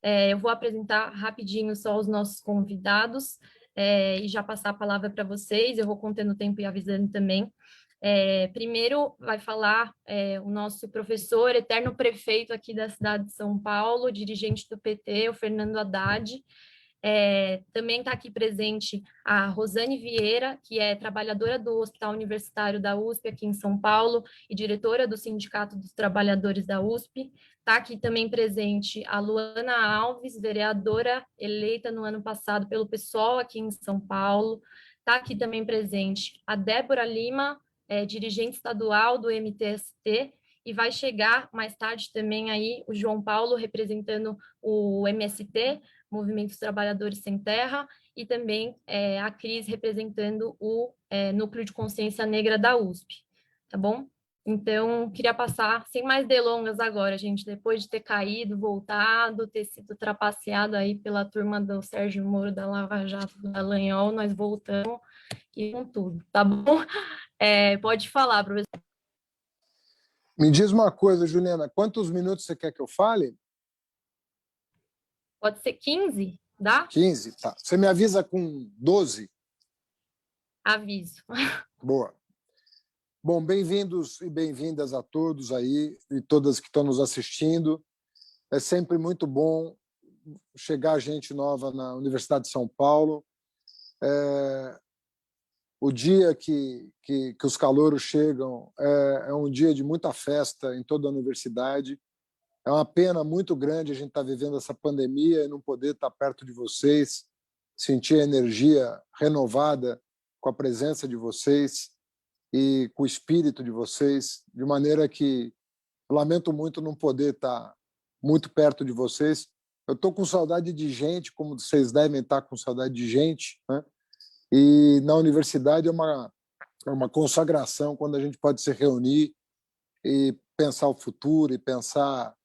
Eu vou apresentar rapidinho só os nossos convidados e já passar a palavra para vocês. Eu vou contando o tempo e avisando também. Primeiro vai falar o nosso professor, eterno prefeito aqui da cidade de São Paulo, dirigente do PT, o Fernando Haddad. Também está aqui presente a Rosane Vieira, que é trabalhadora do Hospital Universitário da USP, aqui em São Paulo, e diretora do Sindicato dos Trabalhadores da USP. Está aqui também presente a Luana Alves, vereadora eleita no ano passado pelo PSOL aqui em São Paulo. Está aqui também presente a Débora Lima, dirigente estadual do MTST, e vai chegar mais tarde também aí o João Paulo, representando o MST, Movimento dos Trabalhadores Sem Terra, e também a Cris representando o Núcleo de Consciência Negra da USP, tá bom? Então, queria passar, sem mais delongas agora, gente, depois de ter caído, voltado, ter sido trapaceado aí pela turma do Sérgio Moro, da Lava Jato, do Dallagnol, nós voltamos e com tudo, tá bom? Pode falar, professor. Me diz uma coisa, Juliana, quantos minutos você quer que eu fale? Pode ser 15, dá? 15, tá. Você me avisa com 12? Aviso. Boa. Bom, bem-vindos e bem-vindas a todos aí e todas que estão nos assistindo. É sempre muito bom chegar gente nova na Universidade de São Paulo. O dia que os calouros chegam é um dia de muita festa em toda a universidade. É uma pena muito grande a gente estar vivendo essa pandemia e não poder estar perto de vocês, sentir a energia renovada com a presença de vocês e com o espírito de vocês, de maneira que lamento muito não poder estar muito perto de vocês. Eu estou com saudade de gente, como vocês devem estar com saudade de gente, né? E na universidade é uma consagração quando a gente pode se reunir e pensar o futuro e pensar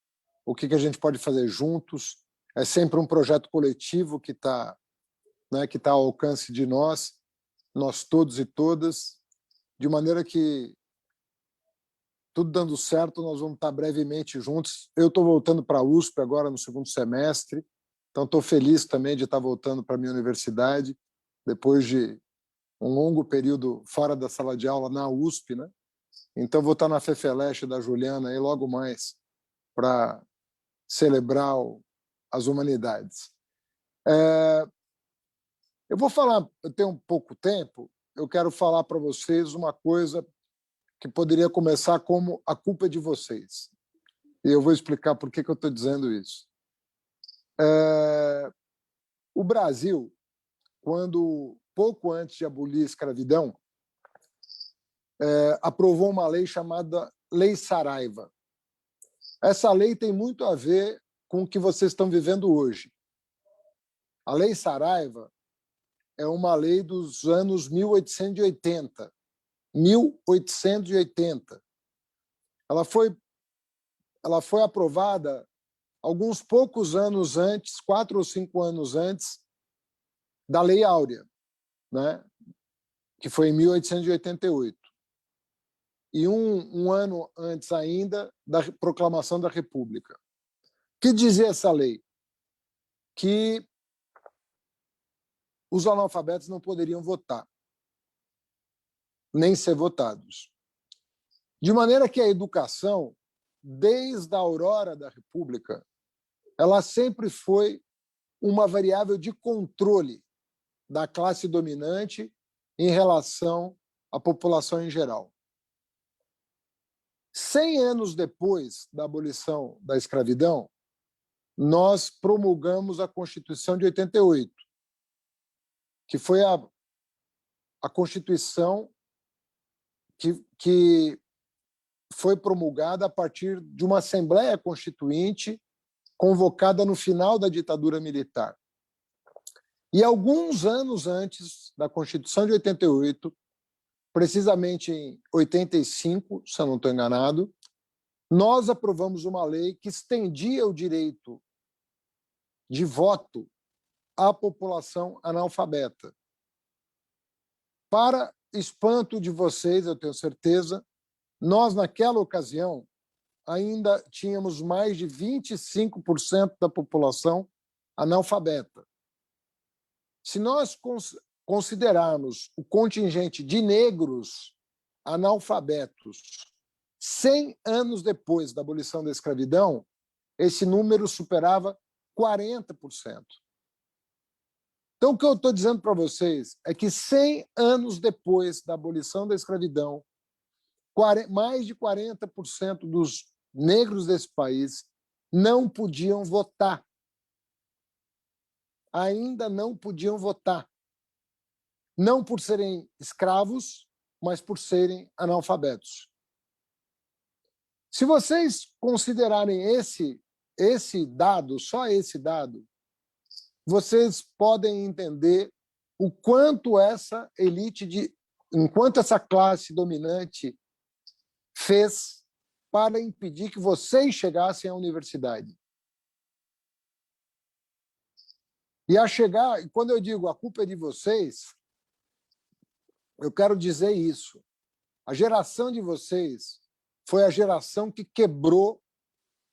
o que a gente pode fazer juntos. É sempre um projeto coletivo que está ao alcance de nós todos e todas, de maneira que, tudo dando certo, nós vamos estar brevemente juntos. Eu estou voltando para a USP agora no segundo semestre, então estou feliz também de estar voltando para a minha universidade, depois de um longo período fora da sala de aula na USP, né? Então vou estar na FEFELESH da Juliana aí logo mais para celebrar as humanidades. Eu vou falar, eu tenho um pouco tempo, eu quero falar para vocês uma coisa que poderia começar como a culpa é de vocês. E eu vou explicar por que eu estou dizendo isso. O Brasil, quando pouco antes de abolir a escravidão, aprovou uma lei chamada Lei Saraiva. Essa lei tem muito a ver com o que vocês estão vivendo hoje. A Lei Saraiva é uma lei dos anos 1880. 1880. Ela foi aprovada alguns poucos anos antes, 4 ou 5 anos antes, da Lei Áurea, né? Que foi em 1888. E um ano antes ainda da proclamação da República. O que dizia essa lei? Que os analfabetos não poderiam votar, nem ser votados. De maneira que a educação, desde a aurora da República, ela sempre foi uma variável de controle da classe dominante em relação à população em geral. 100 anos depois da abolição da escravidão, nós promulgamos a Constituição de 88, que foi a Constituição que foi promulgada a partir de uma Assembleia Constituinte convocada no final da ditadura militar. E alguns anos antes da Constituição de 88, precisamente em 85, se eu não estou enganado, nós aprovamos uma lei que estendia o direito de voto à população analfabeta. Para espanto de vocês, eu tenho certeza, nós, naquela ocasião, ainda tínhamos mais de 25% da população analfabeta. Se nós considerarmos o contingente de negros analfabetos 100 anos depois da abolição da escravidão, esse número superava 40%. Então, o que eu estou dizendo para vocês é que 100 anos depois da abolição da escravidão, mais de 40% dos negros desse país não podiam votar. Ainda não podiam votar. Não por serem escravos, mas por serem analfabetos. Se vocês considerarem esse dado, só esse dado, vocês podem entender o quanto essa enquanto essa classe dominante fez para impedir que vocês chegassem à universidade. E quando eu digo a culpa é de vocês, eu quero dizer isso. A geração de vocês foi a geração que quebrou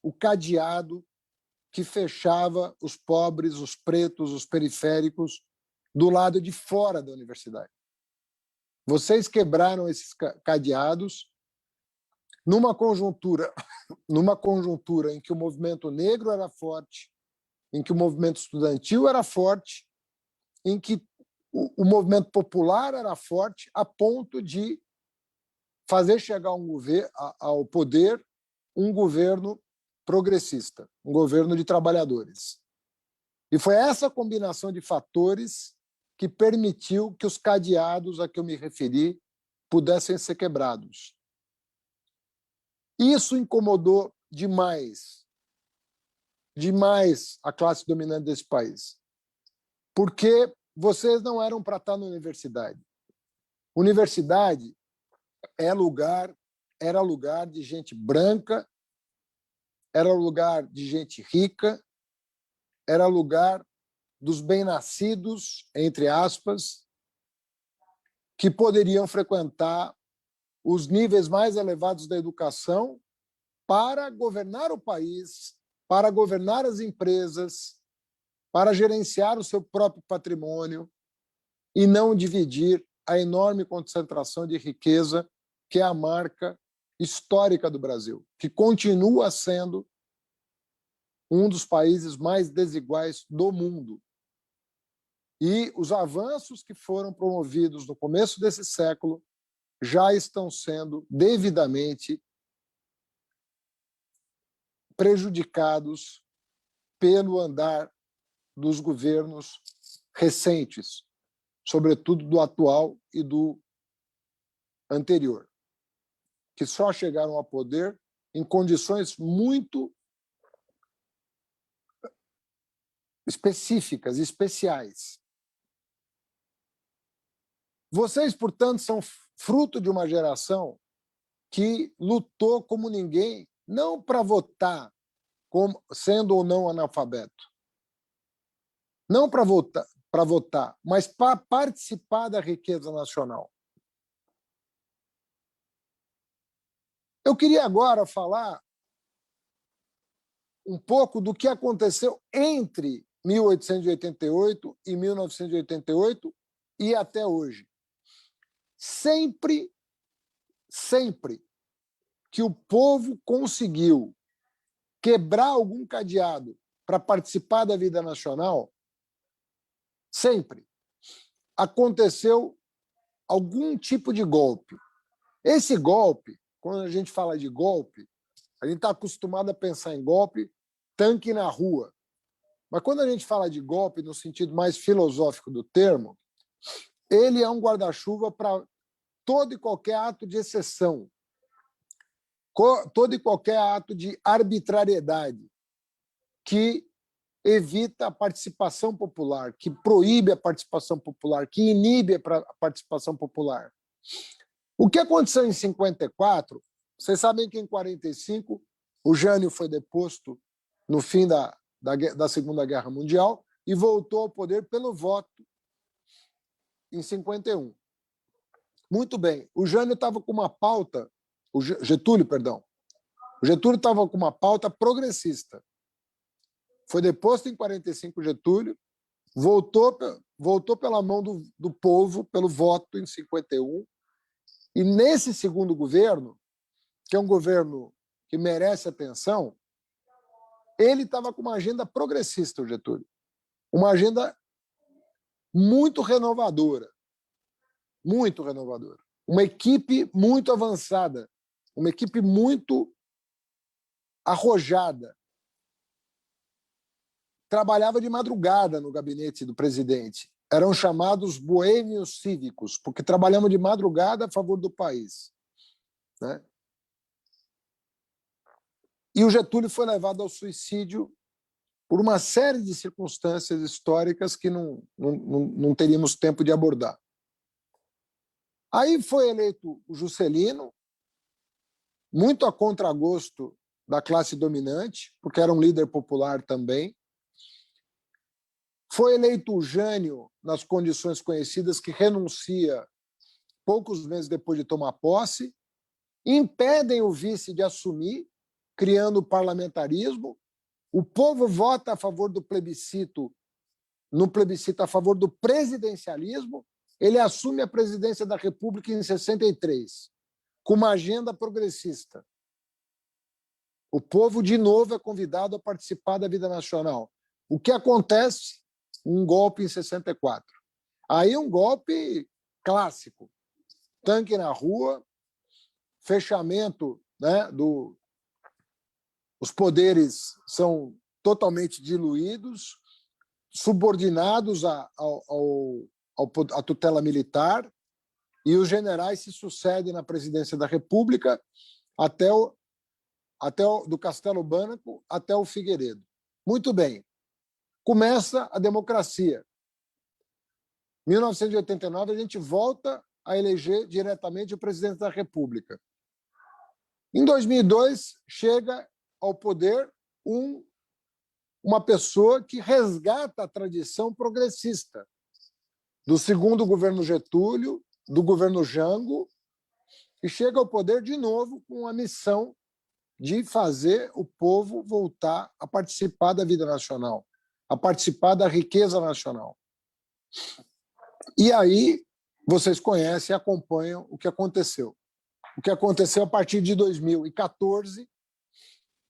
o cadeado que fechava os pobres, os pretos, os periféricos do lado de fora da universidade. Vocês quebraram esses cadeados numa conjuntura em que o movimento negro era forte, em que o movimento estudantil era forte, em que o movimento popular era forte, a ponto de fazer chegar ao poder um governo progressista, um governo de trabalhadores. E foi essa combinação de fatores que permitiu que os cadeados a que eu me referi pudessem ser quebrados. Isso incomodou demais a classe dominante desse país, porque vocês não eram para estar na universidade. Universidade era lugar de gente branca, era lugar de gente rica, era lugar dos bem-nascidos, entre aspas, que poderiam frequentar os níveis mais elevados da educação para governar o país, para governar as empresas, para gerenciar o seu próprio patrimônio e não dividir a enorme concentração de riqueza que é a marca histórica do Brasil, que continua sendo um dos países mais desiguais do mundo. E os avanços que foram promovidos no começo desse século já estão sendo devidamente prejudicados pelo andar dos governos recentes, sobretudo do atual e do anterior, que só chegaram ao poder em condições muito específicas, especiais. Vocês, portanto, são fruto de uma geração que lutou como ninguém, não para votar, sendo ou não analfabeto, não para votar, mas para participar da riqueza nacional. Eu queria agora falar um pouco do que aconteceu entre 1888 e 1988 e até hoje. Sempre que o povo conseguiu quebrar algum cadeado para participar da vida nacional, sempre aconteceu algum tipo de golpe. Esse golpe, quando a gente fala de golpe, a gente está acostumado a pensar em golpe, tanque na rua. Mas quando a gente fala de golpe no sentido mais filosófico do termo, ele é um guarda-chuva para todo e qualquer ato de exceção, todo e qualquer ato de arbitrariedade que evita a participação popular, que proíbe a participação popular, que inibe a participação popular. O que aconteceu em 54, vocês sabem que em 45 o Jânio foi deposto no fim da Segunda Guerra Mundial e voltou ao poder pelo voto em 51. Muito bem, o Jânio estava com uma pauta, o Getúlio, perdão, O Getúlio estava com uma pauta progressista. Foi deposto em 45 Getúlio, voltou pela mão do povo, pelo voto em 51, e nesse segundo governo, que é um governo que merece atenção, ele estava com uma agenda progressista, o Getúlio. Uma agenda muito renovadora. Muito renovadora. Uma equipe muito avançada. Uma equipe muito arrojada. Trabalhava de madrugada no gabinete do presidente. Eram chamados boêmios cívicos, porque trabalhavam de madrugada a favor do país. Né? E o Getúlio foi levado ao suicídio por uma série de circunstâncias históricas que não teríamos tempo de abordar. Aí foi eleito o Juscelino, muito a contragosto da classe dominante, porque era um líder popular também. Foi eleito o Jânio, nas condições conhecidas, que renuncia poucos meses depois de tomar posse, impedem o vice de assumir, criando o parlamentarismo. O povo vota a favor do plebiscito, no plebiscito a favor do presidencialismo. Ele assume a presidência da República em 63, com uma agenda progressista. O povo, de novo, é convidado a participar da vida nacional. O que acontece? Um golpe em 64. Aí um golpe clássico. Tanque na rua, fechamento, né, os poderes são totalmente diluídos, subordinados à tutela militar, e os generais se sucedem na presidência da República do Castelo Branco até o Figueiredo. Muito bem. Começa a democracia. Em 1989, a gente volta a eleger diretamente o presidente da República. Em 2002, chega ao poder uma pessoa que resgata a tradição progressista do segundo governo Getúlio, do governo Jango, e chega ao poder de novo com a missão de fazer o povo voltar a participar da vida nacional, a participar da riqueza nacional. E aí, vocês conhecem e acompanham o que aconteceu. O que aconteceu a partir de 2014,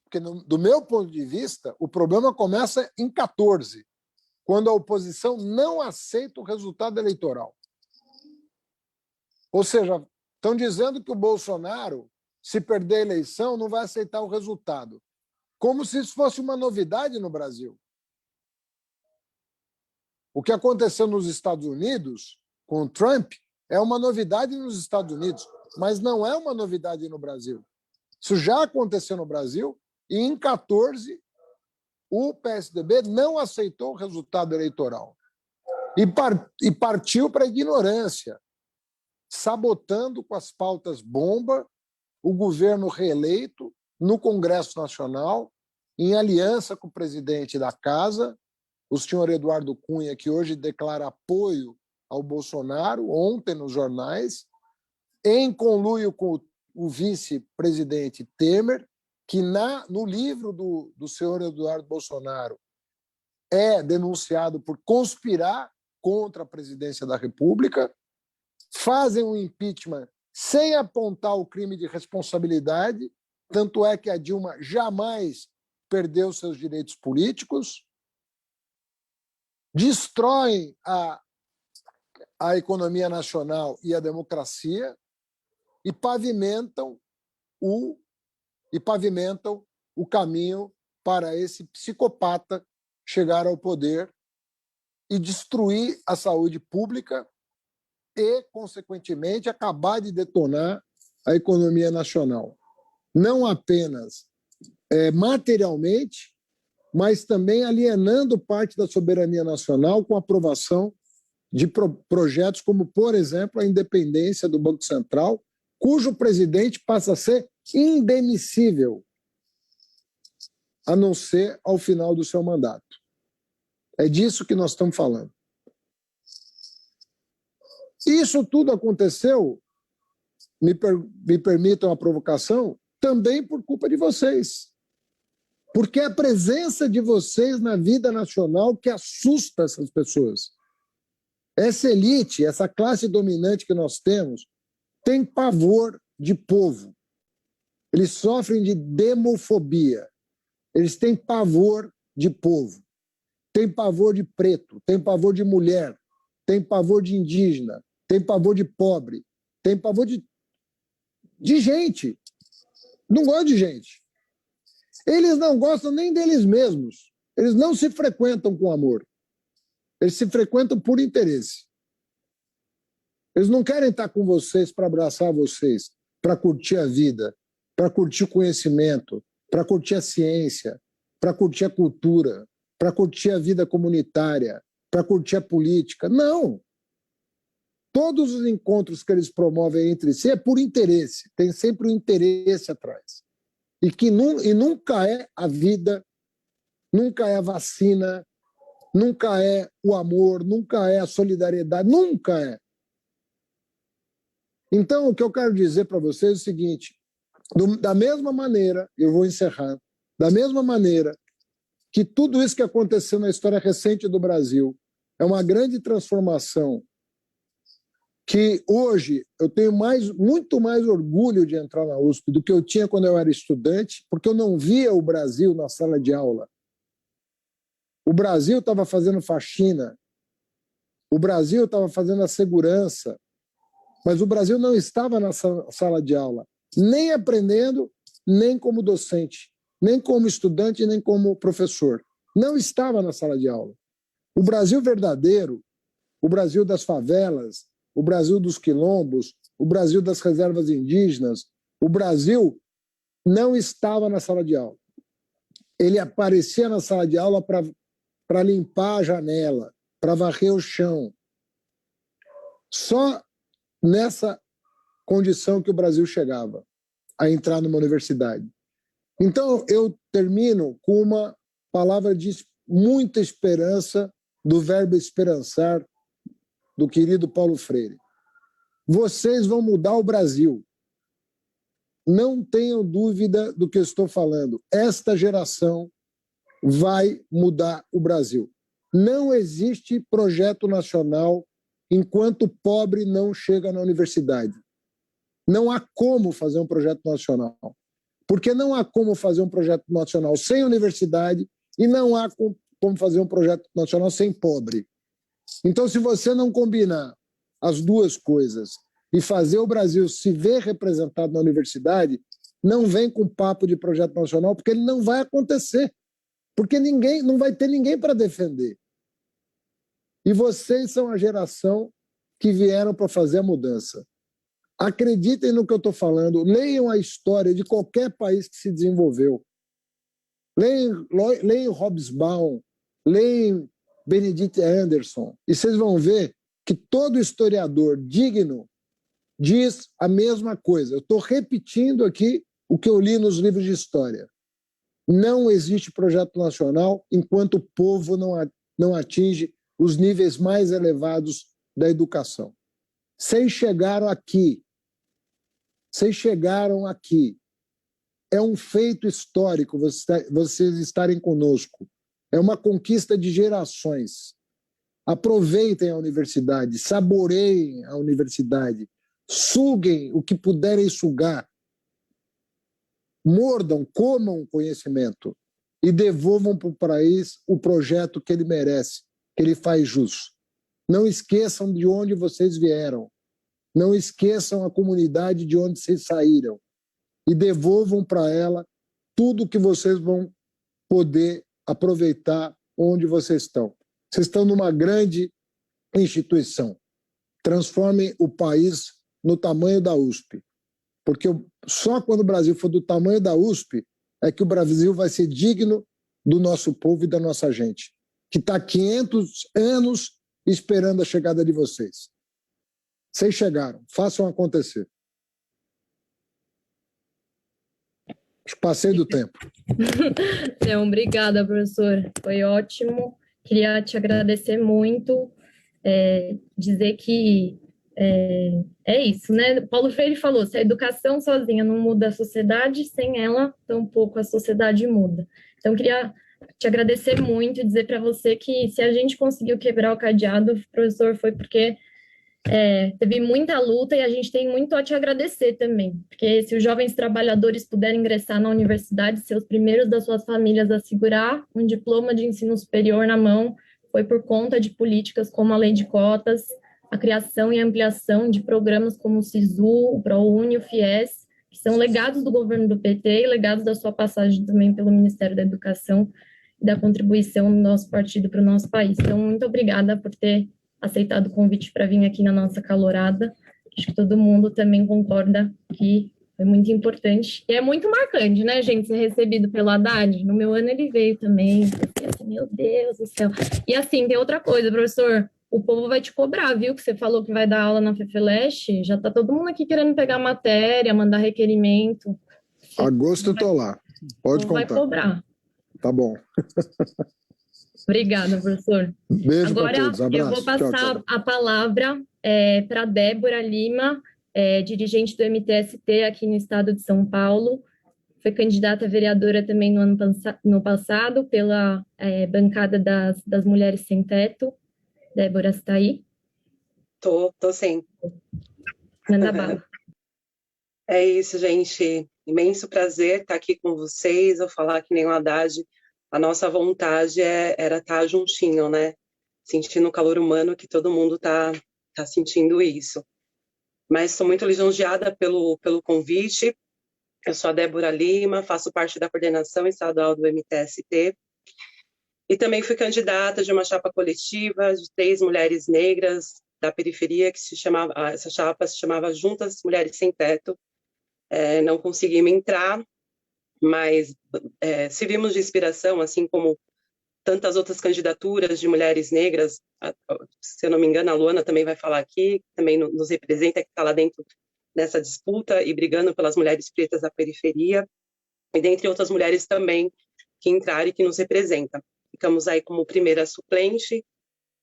porque, do meu ponto de vista, o problema começa em 2014, quando a oposição não aceita o resultado eleitoral. Ou seja, estão dizendo que o Bolsonaro, se perder a eleição, não vai aceitar o resultado. Como se isso fosse uma novidade no Brasil. O que aconteceu nos Estados Unidos com o Trump é uma novidade nos Estados Unidos, mas não é uma novidade no Brasil. Isso já aconteceu no Brasil e, em 2014, o PSDB não aceitou o resultado eleitoral e partiu para a ignorância, sabotando com as pautas bomba o governo reeleito no Congresso Nacional, em aliança com o presidente da Casa, o senhor Eduardo Cunha, que hoje declara apoio ao Bolsonaro, ontem nos jornais, em conluio com o vice-presidente Temer, que no livro do senhor Eduardo Bolsonaro é denunciado por conspirar contra a presidência da República, fazem um impeachment sem apontar o crime de responsabilidade, tanto é que a Dilma jamais perdeu seus direitos políticos, destroem a economia nacional e a democracia e pavimentam o caminho para esse psicopata chegar ao poder e destruir a saúde pública e, consequentemente, acabar de detonar a economia nacional. Não apenas materialmente, mas também alienando parte da soberania nacional com a aprovação de projetos como, por exemplo, a independência do Banco Central, cujo presidente passa a ser indemissível, a não ser ao final do seu mandato. É disso que nós estamos falando. Isso tudo aconteceu, me permitam a provocação, também por culpa de vocês. Porque é a presença de vocês na vida nacional que assusta essas pessoas. Essa elite, essa classe dominante que nós temos, tem pavor de povo. Eles sofrem de demofobia. Eles têm pavor de povo. Tem pavor de preto, tem pavor de mulher, tem pavor de indígena, tem pavor de pobre, tem pavor de gente. Não gosta de gente. Eles não gostam nem deles mesmos. Eles não se frequentam com amor. Eles se frequentam por interesse. Eles não querem estar com vocês para abraçar vocês, para curtir a vida, para curtir o conhecimento, para curtir a ciência, para curtir a cultura, para curtir a vida comunitária, para curtir a política. Não! Todos os encontros que eles promovem entre si é por interesse. Tem sempre um interesse atrás. E nunca é a vida, nunca é a vacina, nunca é o amor, nunca é a solidariedade, nunca é. Então, o que eu quero dizer para vocês é o seguinte, da mesma maneira, eu vou encerrar, da mesma maneira que tudo isso que aconteceu na história recente do Brasil é uma grande transformação, que hoje eu tenho muito mais orgulho de entrar na USP do que eu tinha quando eu era estudante, porque eu não via o Brasil na sala de aula. O Brasil estava fazendo faxina, o Brasil estava fazendo a segurança, mas o Brasil não estava na sala de aula, nem aprendendo, nem como docente, nem como estudante, nem como professor. Não estava na sala de aula. O Brasil verdadeiro, o Brasil das favelas, o Brasil dos quilombos, o Brasil das reservas indígenas, o Brasil não estava na sala de aula. Ele aparecia na sala de aula para limpar a janela, para varrer o chão. Só nessa condição que o Brasil chegava a entrar numa universidade. Então, eu termino com uma palavra de muita esperança, do verbo esperançar, do querido Paulo Freire. Vocês vão mudar o Brasil. Não tenham dúvida do que eu estou falando. Esta geração vai mudar o Brasil. Não existe projeto nacional enquanto o pobre não chega na universidade. Não há como fazer um projeto nacional. Porque não há como fazer um projeto nacional sem universidade e não há como fazer um projeto nacional sem pobre. Então, se você não combinar as duas coisas e fazer o Brasil se ver representado na universidade, não vem com papo de projeto nacional, porque ele não vai acontecer. Porque não vai ter ninguém para defender. E vocês são a geração que vieram para fazer a mudança. Acreditem no que eu estou falando, leiam a história de qualquer país que se desenvolveu. Leiam Hobsbawm, leiam Benedict Anderson, e vocês vão ver que todo historiador digno diz a mesma coisa. Eu estou repetindo aqui o que eu li nos livros de história. Não existe projeto nacional enquanto o povo não atinge os níveis mais elevados da educação. Vocês chegaram aqui. Vocês chegaram aqui. É um feito histórico vocês estarem conosco. É uma conquista de gerações. Aproveitem a universidade, saboreiem a universidade, suguem o que puderem sugar, mordam, comam o conhecimento e devolvam para o país o projeto que ele merece, que ele faz jus. Não esqueçam de onde vocês vieram, não esqueçam a comunidade de onde vocês saíram e devolvam para ela tudo que vocês vão poder aproveitar onde vocês estão. Vocês estão numa grande instituição. Transformem o país no tamanho da USP. Porque só quando o Brasil for do tamanho da USP é que o Brasil vai ser digno do nosso povo e da nossa gente, que está há 500 anos esperando a chegada de vocês. Vocês chegaram, façam acontecer. Passei do tempo. Então, obrigada, professor. Foi ótimo. Queria te agradecer muito, dizer que É isso, né? Paulo Freire falou: se a educação sozinha não muda a sociedade, sem ela, tampouco a sociedade muda. Então, queria te agradecer muito e dizer para você que se a gente conseguiu quebrar o cadeado, professor, foi porque teve muita luta e a gente tem muito a te agradecer também, porque se os jovens trabalhadores puderem ingressar na universidade, ser os primeiros das suas famílias a segurar um diploma de ensino superior na mão, foi por conta de políticas como a lei de cotas, a criação e ampliação de programas como o SISU, o ProUni, o FIES, que são legados do governo do PT e legados da sua passagem também pelo Ministério da Educação e da contribuição do nosso partido para o nosso país. Então, muito obrigada por ter aceitado o convite para vir aqui na nossa calorada. Acho que todo mundo também concorda que foi muito importante. E é muito marcante, né, gente, ser recebido pelo Haddad. No meu ano ele veio também. Eu assim, meu Deus do céu. E assim, tem outra coisa, professor. O povo vai te cobrar, viu? Que você falou que vai dar aula na FEFELESH. Já está todo mundo aqui querendo pegar matéria, mandar requerimento. Agosto eu estou lá. Pode contar. Vai cobrar. Tá bom. Obrigada, professor. Beijo para Agora, todos. Abraço. Eu vou passar tchau. a palavra para Débora Lima, dirigente do MTST aqui no estado de São Paulo. Foi candidata a vereadora também no passado pela bancada das Mulheres Sem Teto. Débora, está aí? Tô sim. Manda bala. É isso, gente. Imenso prazer estar aqui com vocês. Eu falar que nem o Haddad. A nossa vontade era estar juntinho, né? Sentindo o calor humano que todo mundo tá sentindo isso. Mas sou muito lisonjeada pelo convite. Eu sou a Débora Lima, faço parte da coordenação estadual do MTST e também fui candidata de uma chapa coletiva de 3 mulheres negras da periferia, essa chapa se chamava Juntas Mulheres Sem Teto. Não consegui me entrar, mas servimos de inspiração, assim como tantas outras candidaturas de mulheres negras. Se eu não me engano, a Luana também vai falar aqui, também nos representa, que está lá dentro nessa disputa e brigando pelas mulheres pretas da periferia, e dentre outras mulheres também que entraram e que nos representam. Ficamos aí como primeira suplente,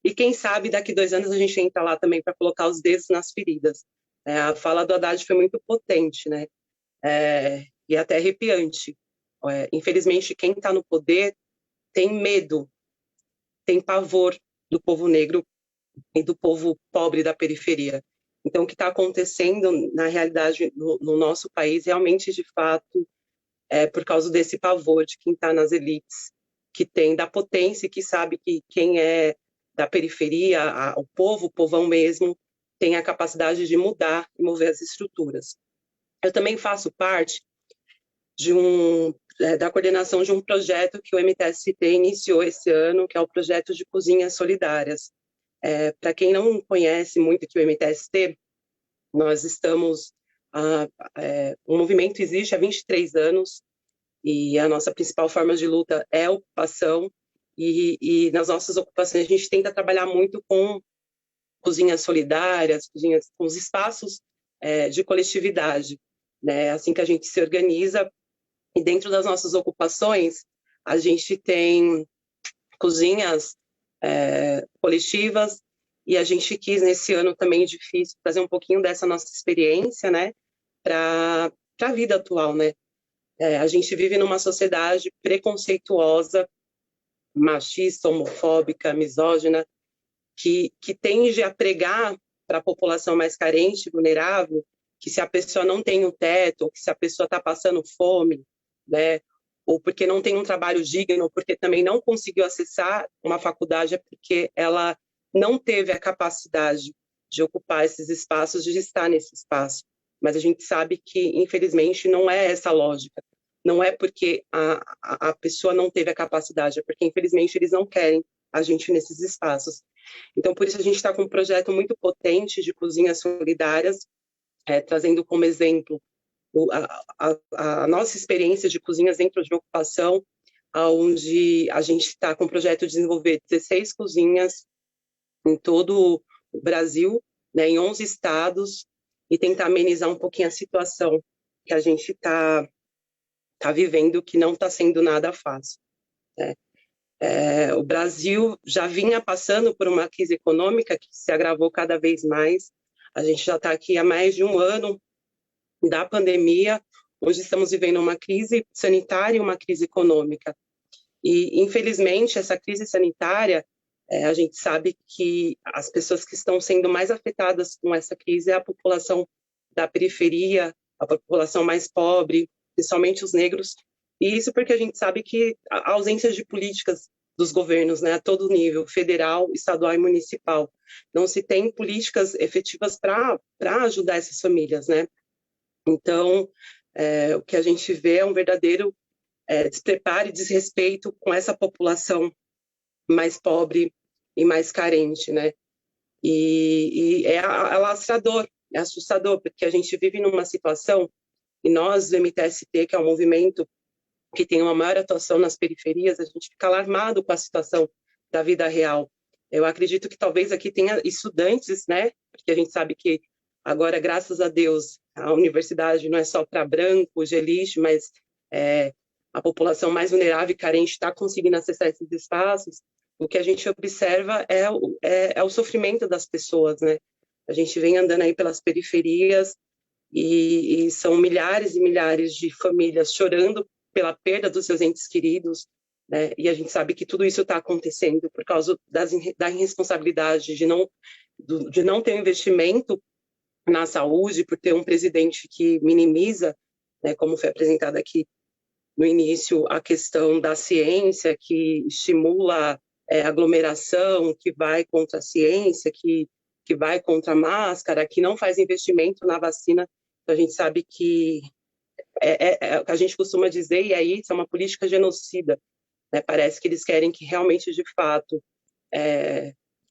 e quem sabe daqui 2 anos a gente entra lá também para colocar os dedos nas feridas. A fala do Haddad foi muito potente, né? E até arrepiante. Infelizmente, quem está no poder tem medo, tem pavor do povo negro e do povo pobre da periferia. Então, o que está acontecendo, na realidade, no nosso país, realmente, de fato, é por causa desse pavor de quem está nas elites, que tem da potência e que sabe que quem é da periferia, o povão mesmo, tem a capacidade de mudar e mover as estruturas. Eu também faço parte da coordenação de um projeto que o MTST iniciou esse ano, que é o projeto de cozinhas solidárias. Para quem não conhece muito aqui o MTST, nós estamos... o movimento existe há 23 anos e a nossa principal forma de luta é a ocupação, e nas nossas ocupações a gente tenta trabalhar muito com cozinhas solidárias, com os espaços de coletividade, né? Assim que a gente se organiza. E dentro das nossas ocupações, a gente tem cozinhas coletivas, e a gente quis, nesse ano também difícil, trazer um pouquinho dessa nossa experiência, né, para a vida atual, né? A gente vive numa sociedade preconceituosa, machista, homofóbica, misógina, que tende a pregar para a população mais carente, vulnerável, que se a pessoa não tem um teto, ou que se a pessoa está passando fome, né, ou porque não tem um trabalho digno, ou porque também não conseguiu acessar uma faculdade, é porque ela não teve a capacidade de ocupar esses espaços, de estar nesse espaço. Mas a gente sabe que, infelizmente, não é essa lógica. Não é porque a pessoa não teve a capacidade, é porque, infelizmente, eles não querem a gente nesses espaços. Então, por isso, a gente está com um projeto muito potente de cozinhas solidárias, trazendo como exemplo a nossa experiência de cozinhas dentro de ocupação, onde a gente está com o projeto de desenvolver 16 cozinhas em todo o Brasil, né, em 11 estados, e tentar amenizar um pouquinho a situação que a gente está vivendo, que não está sendo nada fácil, né? O Brasil já vinha passando por uma crise econômica que se agravou cada vez mais. A gente já está aqui há mais de um ano da pandemia, onde estamos vivendo uma crise sanitária e uma crise econômica. E, infelizmente, essa crise sanitária, a gente sabe que as pessoas que estão sendo mais afetadas com essa crise é a população da periferia, a população mais pobre, principalmente os negros. E isso porque a gente sabe que a ausência de políticas dos governos, né, a todo nível, federal, estadual e municipal, não se tem políticas efetivas para ajudar essas famílias, né? Então, o que a gente vê é um verdadeiro despreparo e desrespeito com essa população mais pobre e mais carente, né? E é alastrador, é assustador, porque a gente vive numa situação, e nós do MTST, que é um movimento que tem uma maior atuação nas periferias, a gente fica alarmado com a situação da vida real. Eu acredito que talvez aqui tenha estudantes, né? Porque a gente sabe que agora, graças a Deus, a universidade não é só para branco, elite, mas a população mais vulnerável e carente está conseguindo acessar esses espaços. O que a gente observa é o sofrimento das pessoas, né? A gente vem andando aí pelas periferias e são milhares e milhares de famílias chorando pela perda dos seus entes queridos, né? E a gente sabe que tudo isso está acontecendo por causa da irresponsabilidade de não ter investimento na saúde, por ter um presidente que minimiza, né, como foi apresentado aqui no início, a questão da ciência, que estimula aglomeração, que vai contra a ciência, que vai contra a máscara, que não faz investimento na vacina. Então, a gente sabe que o que a gente costuma dizer, e aí isso é uma política genocida, né? Parece que eles querem que realmente, de fato,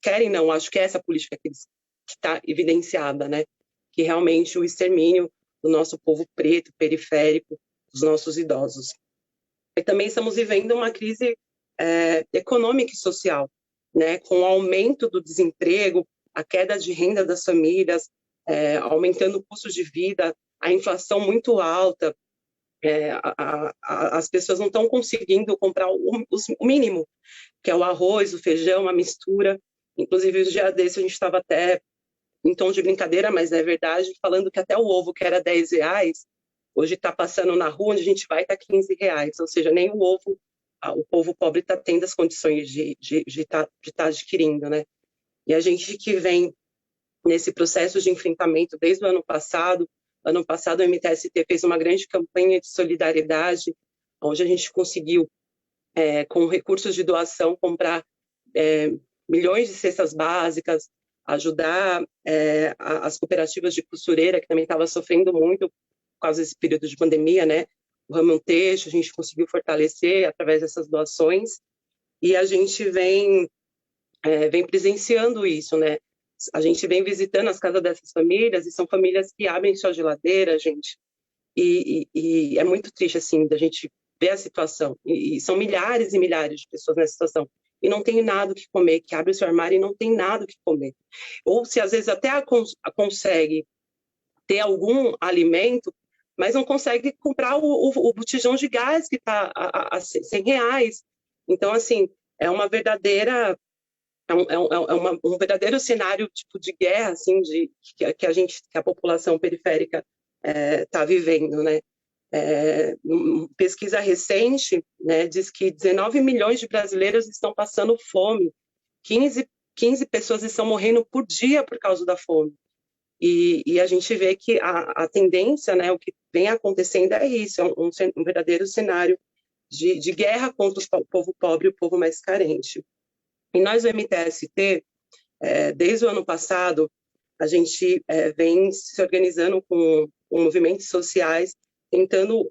querem não, acho que é essa política que está evidenciada, né? Que realmente o extermínio do nosso povo preto, periférico, dos nossos idosos. E também estamos vivendo uma crise econômica e social, né? Com o aumento do desemprego, a queda de renda das famílias, aumentando o custo de vida, a inflação muito alta, as pessoas não estão conseguindo comprar o mínimo, que é o arroz, o feijão, a mistura. Inclusive, os dias desses a gente estava até em tom de brincadeira, mas é verdade, falando que até o ovo, que era R$10, hoje está passando na rua, onde a gente vai, está R$15, ou seja, nem o ovo o povo pobre está tendo as condições de estar adquirindo, né? E a gente que vem nesse processo de enfrentamento desde o ano passado o MTST fez uma grande campanha de solidariedade, onde a gente conseguiu, com recursos de doação, comprar milhões de cestas básicas, ajudar as cooperativas de costureira, que também estava sofrendo muito por causa desse período de pandemia, né? O ramo texto, a gente conseguiu fortalecer através dessas doações, e a gente vem presenciando isso, né? A gente vem visitando as casas dessas famílias, e são famílias que abrem sua geladeira, gente, e é muito triste, assim, da gente ver a situação, e são milhares e milhares de pessoas nessa situação, e não tem nada o que comer, que abre o seu armário e não tem nada o que comer. Ou se às vezes até consegue ter algum alimento, mas não consegue comprar o botijão de gás que está a R$100. Então, assim, é uma verdadeira... um verdadeiro cenário tipo de guerra, assim, que a população periférica está vivendo, né? Uma pesquisa recente, né, diz que 19 milhões de brasileiros estão passando fome, 15 pessoas estão morrendo por dia por causa da fome. E a gente vê que a tendência, né, o que vem acontecendo é isso, um verdadeiro cenário de guerra contra o povo pobre e o povo mais carente. E nós, do MTST, desde o ano passado, a gente vem se organizando com movimentos sociais, tentando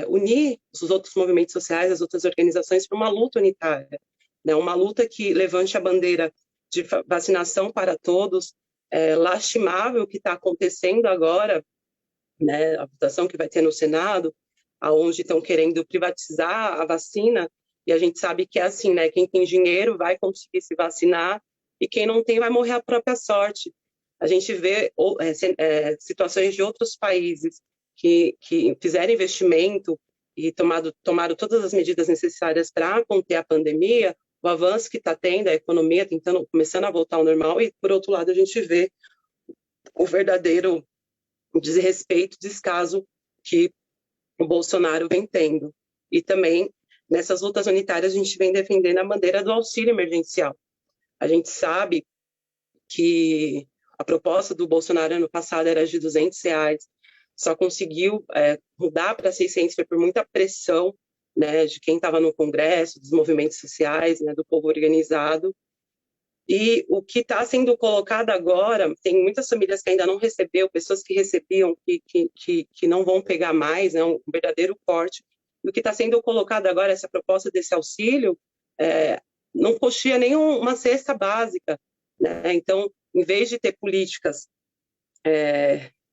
unir os outros movimentos sociais, as outras organizações, para uma luta unitária, né? Uma luta que levante a bandeira de vacinação para todos. Lastimável o que está acontecendo agora, né? A votação que vai ter no Senado, onde estão querendo privatizar a vacina, e a gente sabe que é assim, né? Quem tem dinheiro vai conseguir se vacinar e quem não tem vai morrer à própria sorte. A gente vê situações de outros países que fizeram investimento e tomaram todas as medidas necessárias para conter a pandemia, o avanço que está tendo, a economia começando a voltar ao normal, e, por outro lado, a gente vê o verdadeiro desrespeito, descaso que o Bolsonaro vem tendo. E também, nessas lutas unitárias, a gente vem defendendo a bandeira do auxílio emergencial. A gente sabe que a proposta do Bolsonaro ano passado era de R$200, só conseguiu mudar para 600, foi por muita pressão, né, de quem estava no Congresso, dos movimentos sociais, né, do povo organizado. E o que está sendo colocado agora, tem muitas famílias que ainda não recebeu, pessoas que recebiam, que não vão pegar mais, né, um verdadeiro corte. E o que está sendo colocado agora, essa proposta desse auxílio, não coxia nem uma cesta básica, né? Então, em vez de ter políticas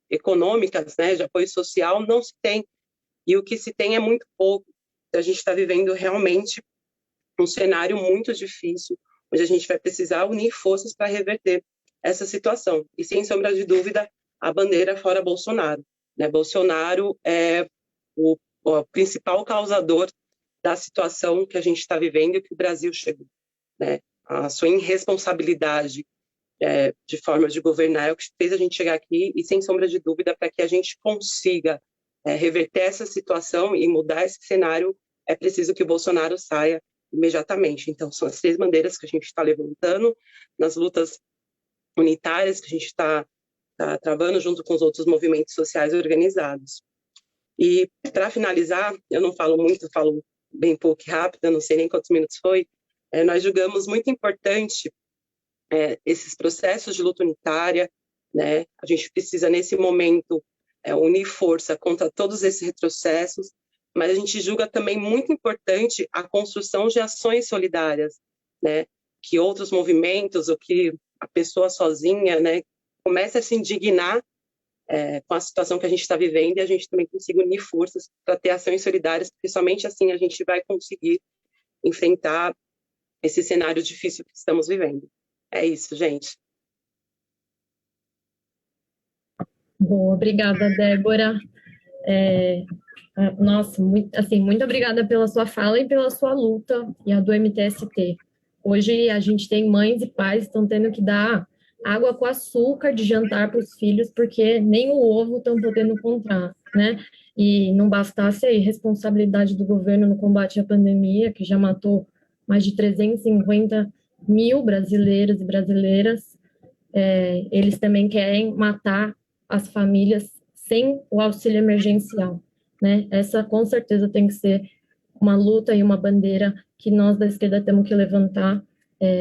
econômicas, né, de apoio social, não se tem. E o que se tem é muito pouco. A gente está vivendo realmente um cenário muito difícil, onde a gente vai precisar unir forças para reverter essa situação. E, sem sombra de dúvida, a bandeira fora Bolsonaro, né? Bolsonaro é o principal causador da situação que a gente está vivendo e que o Brasil chegou, né? A sua irresponsabilidade de forma de governar é o que fez a gente chegar aqui, e, sem sombra de dúvida, para que a gente consiga reverter essa situação e mudar esse cenário, é preciso que o Bolsonaro saia imediatamente. Então, são as 3 bandeiras que a gente está levantando nas lutas unitárias que a gente está travando junto com os outros movimentos sociais organizados. E, para finalizar, eu não falo muito, falo bem pouco e rápido, eu não sei nem quantos minutos foi, nós julgamos muito importante esses processos de luta unitária, né? A gente precisa, nesse momento, unir força contra todos esses retrocessos, mas a gente julga também muito importante a construção de ações solidárias, né? Que outros movimentos, ou que a pessoa sozinha, né, comece a se indignar com a situação que a gente está vivendo, e a gente também consiga unir forças para ter ações solidárias, porque somente assim a gente vai conseguir enfrentar esse cenário difícil que estamos vivendo. É isso, gente. Boa, obrigada, Débora. Nossa, muito obrigada pela sua fala e pela sua luta e a do MTST. Hoje a gente tem mães e pais que estão tendo que dar água com açúcar de jantar para os filhos, porque nem o ovo estão podendo comprar, né? E não bastasse a irresponsabilidade do governo no combate à pandemia, que já matou mais de 350 mil brasileiros e brasileiras, eles também querem matar as famílias sem o auxílio emergencial, né? Essa, com certeza, tem que ser uma luta e uma bandeira que nós da esquerda temos que levantar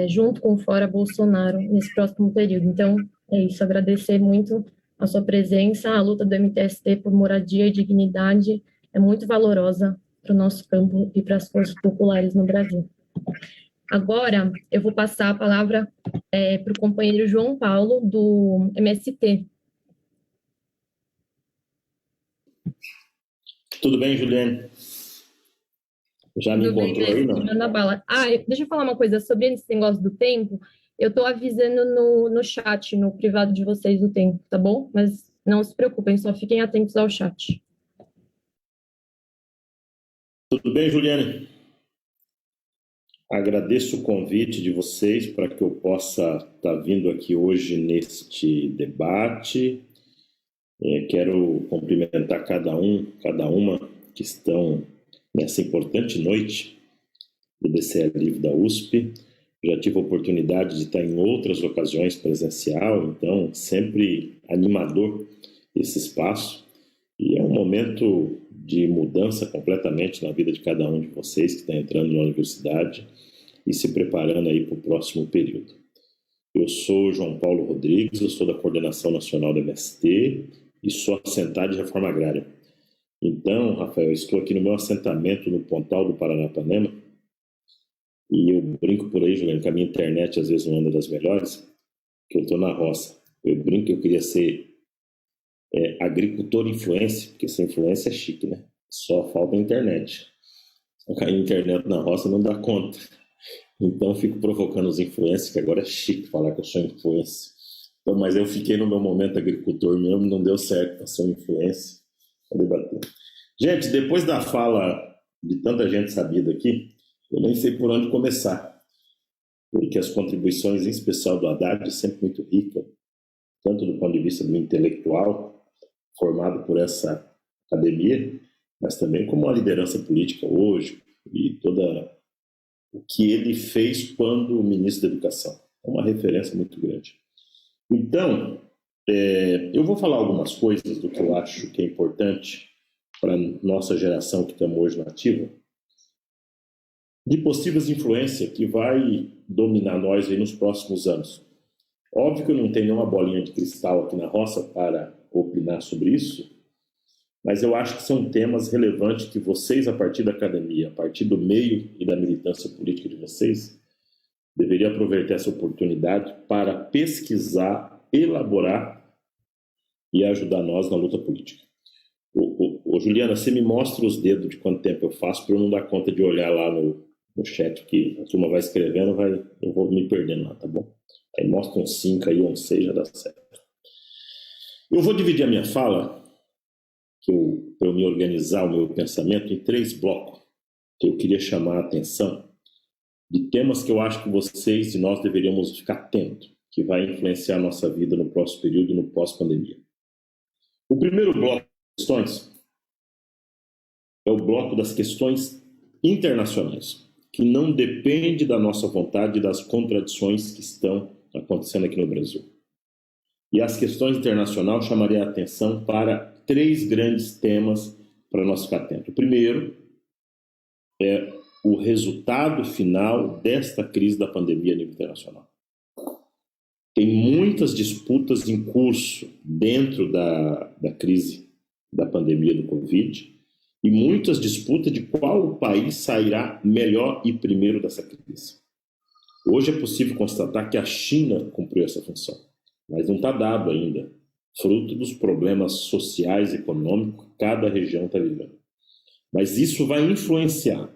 junto com o Fora Bolsonaro nesse próximo período. Então, é isso, agradecer muito a sua presença. A luta do MTST por moradia e dignidade é muito valorosa para o nosso campo e para as forças populares no Brasil. Agora, eu vou passar a palavra para o companheiro João Paulo, do MST. Tudo bem, Juliane? Já me encontrou aí, não? Deixa eu falar uma coisa sobre esse negócio do tempo. Eu estou avisando no chat, no privado de vocês, o tempo, tá bom? Mas não se preocupem, só fiquem atentos ao chat. Tudo bem, Juliane? Agradeço o convite de vocês para que eu possa estar vindo aqui hoje neste debate. Quero cumprimentar cada uma que estão nessa importante noite do DCE Livre da USP. Já tive a oportunidade de estar em outras ocasiões presencial, então sempre animador esse espaço. E é um momento de mudança completamente na vida de cada um de vocês que está entrando na universidade e se preparando aí para o próximo período. Eu sou João Paulo Rodrigues, eu sou da Coordenação Nacional do MST e sou assentado de Reforma Agrária. Então, Rafael, estou aqui no meu assentamento no Pontal do Paranapanema e eu brinco por aí, Juliano, que a minha internet às vezes não anda das melhores, que eu estou na roça. Eu brinco que eu queria ser agricultor influencer, porque essa influência é chique, né? Só falta a internet. A internet na roça não dá conta. Então, fico provocando os influencers, que agora é chique falar que eu sou influencer. Então, mas eu fiquei no meu momento agricultor mesmo, não deu certo para ser um influencer. Vou debater. Gente, depois da fala de tanta gente sabida aqui, eu nem sei por onde começar. porque as contribuições, em especial do Haddad, é sempre muito rica, tanto do ponto de vista do intelectual, formado por essa academia, mas também como a liderança política hoje, e toda o que ele fez quando ministro da Educação. É uma referência muito grande. Então, eu vou falar algumas coisas do que eu acho que é importante para a nossa geração que estamos hoje na ativa, de possíveis influências que vai dominar nós aí nos próximos anos. Óbvio que eu não tenho nenhuma bolinha de cristal aqui na roça para opinar sobre isso, mas eu acho que são temas relevantes que vocês, a partir da academia, a partir do meio e da militância política de vocês, deveriam aproveitar essa oportunidade para pesquisar, elaborar e ajudar nós na luta política. Juliana, você me mostra os dedos de quanto tempo eu faço para eu não dar conta de olhar lá no chat que a turma vai escrevendo, eu vou me perdendo lá, tá bom? Aí mostra uns 5 aí, uns 6, já dá certo. Eu vou dividir a minha fala, para eu me organizar o meu pensamento, em 3 blocos, que eu queria chamar a atenção de temas que eu acho que vocês e nós deveríamos ficar atentos, que vai influenciar a nossa vida no próximo período, no pós-pandemia. O primeiro bloco de questões é o bloco das questões internacionais, que não depende da nossa vontade e das contradições que estão acontecendo aqui no Brasil. E as questões internacionais chamaria a atenção para 3 grandes temas para nós ficar atentos. O primeiro é o resultado final desta crise da pandemia a nível internacional. Tem muitas disputas em curso dentro da crise da pandemia do Covid e muitas disputas de qual país sairá melhor e primeiro dessa crise. Hoje é possível constatar que a China cumpriu essa função, mas não está dado ainda, fruto dos problemas sociais e econômicos que cada região está vivendo. Mas isso vai influenciar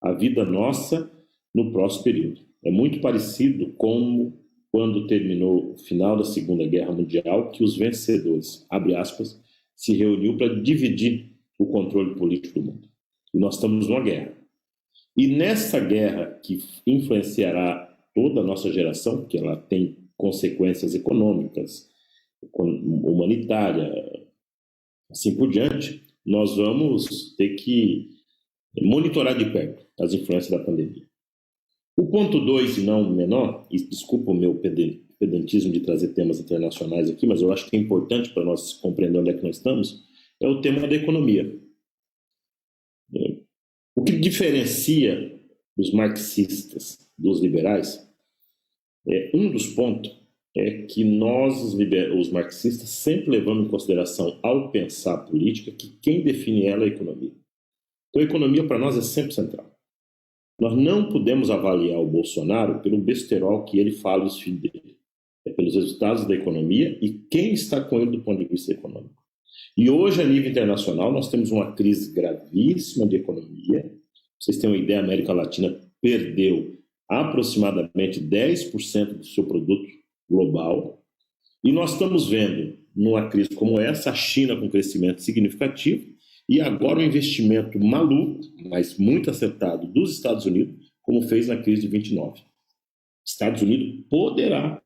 a vida nossa no próximo período. É muito parecido com quando terminou o final da Segunda Guerra Mundial, que os vencedores, abre aspas, se reuniu para dividir o controle político do mundo. E nós estamos numa guerra. E nessa guerra, que influenciará toda a nossa geração, porque ela tem consequências econômicas, humanitárias, assim por diante, nós vamos ter que monitorar de perto as influências da pandemia. O ponto 2, e não menor, e desculpa o meu pedantismo de trazer temas internacionais aqui, mas eu acho que é importante para nós compreender onde é que nós estamos, é o tema da economia. O que diferencia os marxistas dos liberais, um dos pontos é que nós, os marxistas, sempre levamos em consideração, ao pensar a política, que quem define ela é a economia. Então a economia para nós é sempre central. Nós não podemos avaliar o Bolsonaro pelo besterol que ele fala e os filhos dele. É pelos resultados da economia e quem está com ele do ponto de vista econômico. E hoje, a nível internacional, nós temos uma crise gravíssima de economia. Pra vocês terem uma ideia, a América Latina perdeu aproximadamente 10% do seu produto global. E nós estamos vendo, numa crise como essa, a China com crescimento significativo e agora um investimento maluco, mas muito acertado, dos Estados Unidos, como fez na crise de 29. Estados Unidos poderá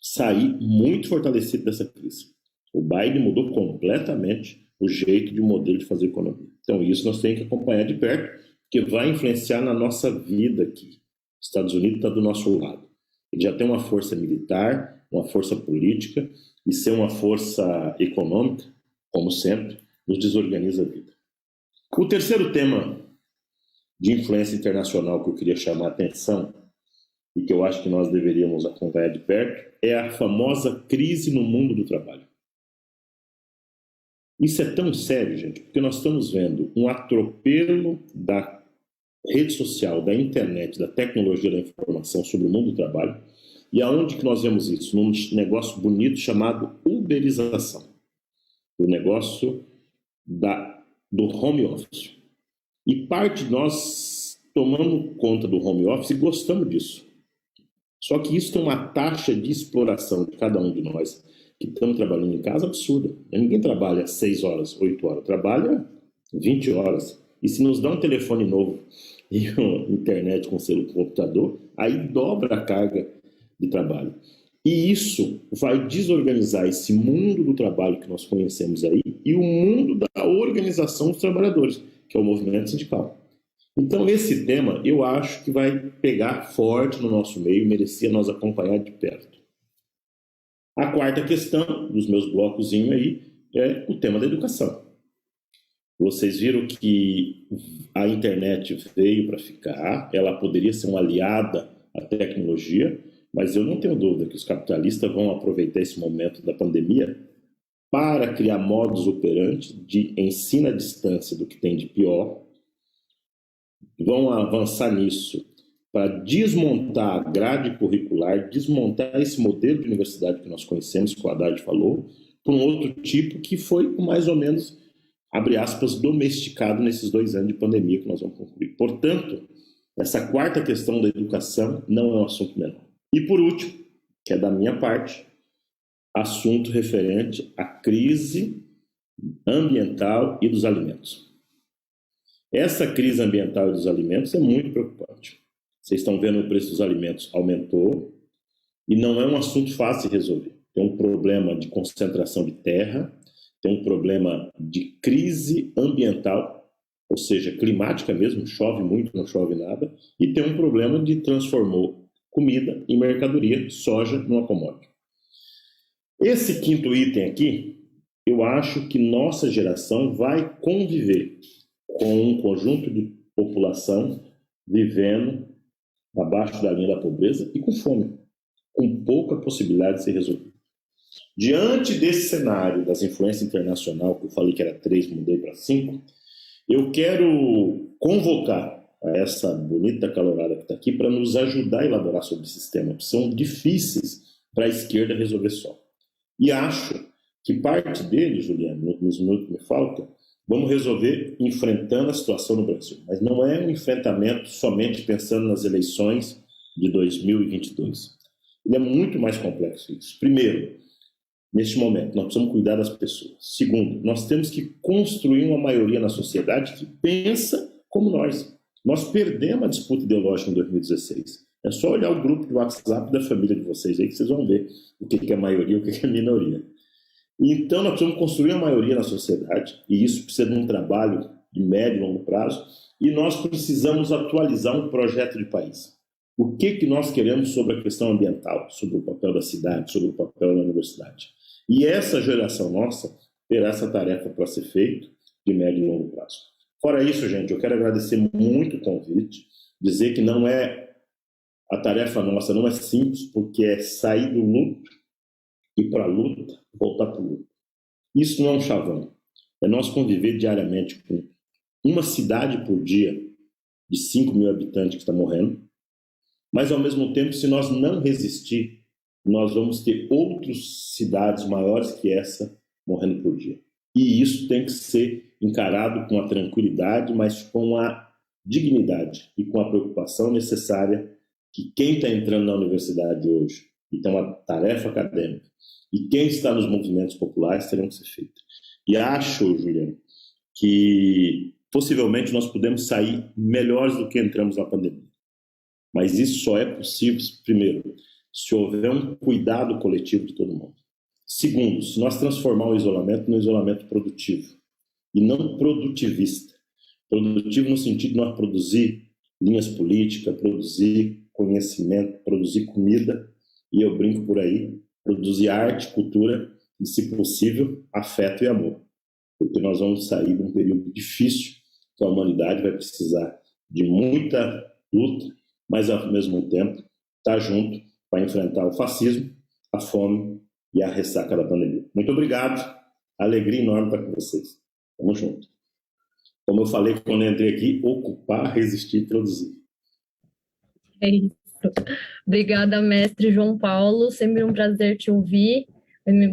sair muito fortalecido dessa crise. O Biden mudou completamente o jeito de modelo de fazer economia. Então isso nós temos que acompanhar de perto, porque vai influenciar na nossa vida aqui. Os Estados Unidos está do nosso lado. Ele já tem uma força militar, uma força política, e ser uma força econômica, como sempre, nos desorganiza a vida. O terceiro tema de influência internacional que eu queria chamar a atenção, e que eu acho que nós deveríamos acompanhar de perto, é a famosa crise no mundo do trabalho. Isso é tão sério, gente, porque nós estamos vendo um atropelo da rede social, da internet, da tecnologia da informação sobre o mundo do trabalho. E aonde que nós vemos isso? Num negócio bonito chamado uberização. O negócio do home office. E parte de nós tomamos conta do home office e gostamos disso. Só que isso tem uma taxa de exploração de cada um de nós que estamos trabalhando em casa absurda. Ninguém trabalha 6 horas, 8 horas, trabalha 20 horas. E se nos dá um telefone novo e a internet com o computador, aí dobra a carga de trabalho. E isso vai desorganizar esse mundo do trabalho que nós conhecemos aí e o mundo da organização dos trabalhadores, que é o movimento sindical. Então, esse tema, eu acho que vai pegar forte no nosso meio e merecia nós acompanhar de perto. A quarta questão dos meus blocozinhos aí é o tema da educação. Vocês viram que a internet veio para ficar, ela poderia ser uma aliada à tecnologia, mas eu não tenho dúvida que os capitalistas vão aproveitar esse momento da pandemia para criar modus operandi de ensino à distância do que tem de pior, vão avançar nisso para desmontar a grade curricular, desmontar esse modelo de universidade que nós conhecemos, que o Haddad falou, por um outro tipo que foi mais ou menos, abre aspas, domesticado nesses 2 anos de pandemia que nós vamos concluir. Portanto, essa quarta questão da educação não é um assunto menor. E por último, que é da minha parte, assunto referente à crise ambiental e dos alimentos. Essa crise ambiental e dos alimentos é muito preocupante. Vocês estão vendo o preço dos alimentos aumentou e não é um assunto fácil de resolver. Tem um problema de concentração de terra, tem um problema de crise ambiental, ou seja, climática mesmo, chove muito, não chove nada, e tem um problema de transformou comida em mercadoria, soja numa commodity. Esse quinto item aqui, eu acho que nossa geração vai conviver com um conjunto de população vivendo abaixo da linha da pobreza e com fome, com pouca possibilidade de ser resolvido. Diante desse cenário das influências internacionais, que eu falei que era 3, mudei para 5, eu quero convocar a essa bonita calorada que está aqui para nos ajudar a elaborar sobre esse sistema, que são difíceis para a esquerda resolver só. E acho que parte deles, Juliano, nos minutos que me faltam, vamos resolver enfrentando a situação no Brasil. Mas não é um enfrentamento somente pensando nas eleições de 2022. Ele é muito mais complexo que isso. Primeiro, neste momento, nós precisamos cuidar das pessoas. Segundo, nós temos que construir uma maioria na sociedade que pensa como nós. Nós perdemos a disputa ideológica em 2016. É só olhar o grupo de WhatsApp da família de vocês aí que vocês vão ver o que é maioria e o que é minoria. Então, nós precisamos construir a maioria na sociedade, e isso precisa de um trabalho de médio e longo prazo, e nós precisamos atualizar um projeto de país. O que nós queremos sobre a questão ambiental, sobre o papel da cidade, sobre o papel da universidade. E essa geração nossa terá essa tarefa para ser feita de médio e longo prazo. Fora isso, gente, eu quero agradecer muito o convite, dizer que não é a tarefa nossa, não é simples, porque é sair do luto, ir para a luta, voltar para o luto. Isso não é um chavão. É nós conviver diariamente com uma cidade por dia de 5 mil habitantes que está morrendo, mas, ao mesmo tempo, se nós não resistir, nós vamos ter outras cidades maiores que essa morrendo por dia. E isso tem que ser encarado com a tranquilidade, mas com a dignidade e com a preocupação necessária que quem está entrando na universidade hoje e tem uma tarefa acadêmica e quem está nos movimentos populares terão que ser feitas. E acho, Juliano, que possivelmente nós podemos sair melhores do que entramos na pandemia. Mas isso só é possível, primeiro, se houver um cuidado coletivo de todo mundo. Segundo, se nós transformar o isolamento no isolamento produtivo e não produtivista. Produtivo no sentido de nós produzir linhas políticas, produzir conhecimento, produzir comida, e eu brinco por aí, produzir arte, cultura e, se possível, afeto e amor. Porque nós vamos sair de um período difícil que a humanidade vai precisar de muita luta, mas, ao mesmo tempo, estar junto para enfrentar o fascismo, a fome e a ressaca da pandemia. Muito obrigado. Alegria enorme estar com vocês. Vamos junto. Como eu falei quando eu entrei aqui, ocupar, resistir e produzir. É isso. Obrigada, mestre João Paulo. Sempre um prazer te ouvir.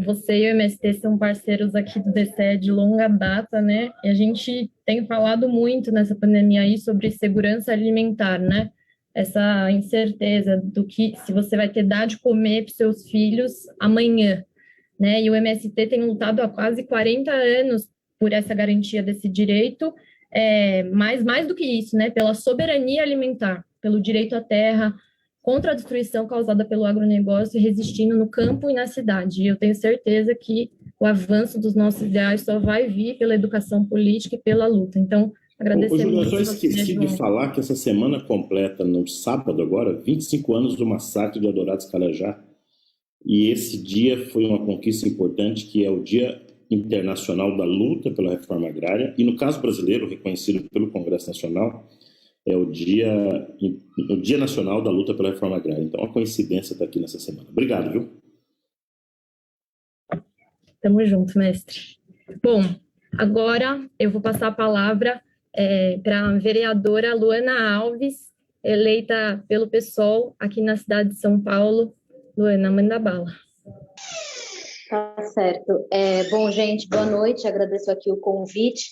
Você e o MST são parceiros aqui do DCE de longa data, né? E a gente tem falado muito nessa pandemia aí sobre segurança alimentar, né? Essa incerteza do que se você vai ter dar de comer para seus filhos amanhã, né? E o MST tem lutado há quase 40 anos por essa garantia desse direito, mas mais do que isso, né, pela soberania alimentar, pelo direito à terra, contra a destruição causada pelo agronegócio, resistindo no campo e na cidade. E eu tenho certeza que o avanço dos nossos ideais só vai vir pela educação política e pela luta. Então, agradecer Júlio, eu muito. só esqueci de falar que essa semana completa, no sábado agora, 25 anos do massacre de Eldorado Carajás. E esse dia foi uma conquista importante, que é o Dia Internacional da Luta pela Reforma Agrária, e no caso brasileiro, reconhecido pelo Congresso Nacional, é o Dia Nacional da Luta pela Reforma Agrária. Então, a coincidência está aqui nessa semana. Obrigado, viu? Tamo junto, mestre. Bom, agora eu vou passar a palavra para a vereadora Luana Alves, eleita pelo PSOL aqui na cidade de São Paulo. Luana, manda bala. Tá certo. Bom, gente, boa noite. Agradeço aqui o convite.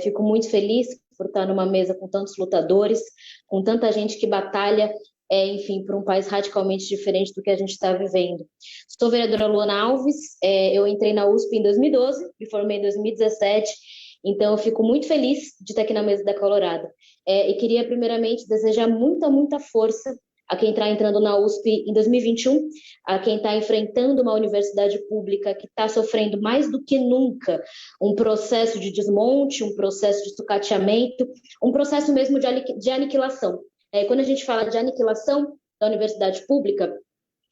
Fico muito feliz por estar numa mesa com tantos lutadores, com tanta gente que batalha, enfim, por um país radicalmente diferente do que a gente está vivendo. Sou vereadora Luana Alves, eu entrei na USP em 2012, me formei em 2017, então eu fico muito feliz de estar aqui na mesa da Colorado. E queria primeiramente desejar muita força a quem está entrando na USP em 2021, a quem está enfrentando uma universidade pública que está sofrendo mais do que nunca um processo de desmonte, um processo de sucateamento, um processo mesmo de aniquilação. Quando a gente fala de aniquilação da universidade pública,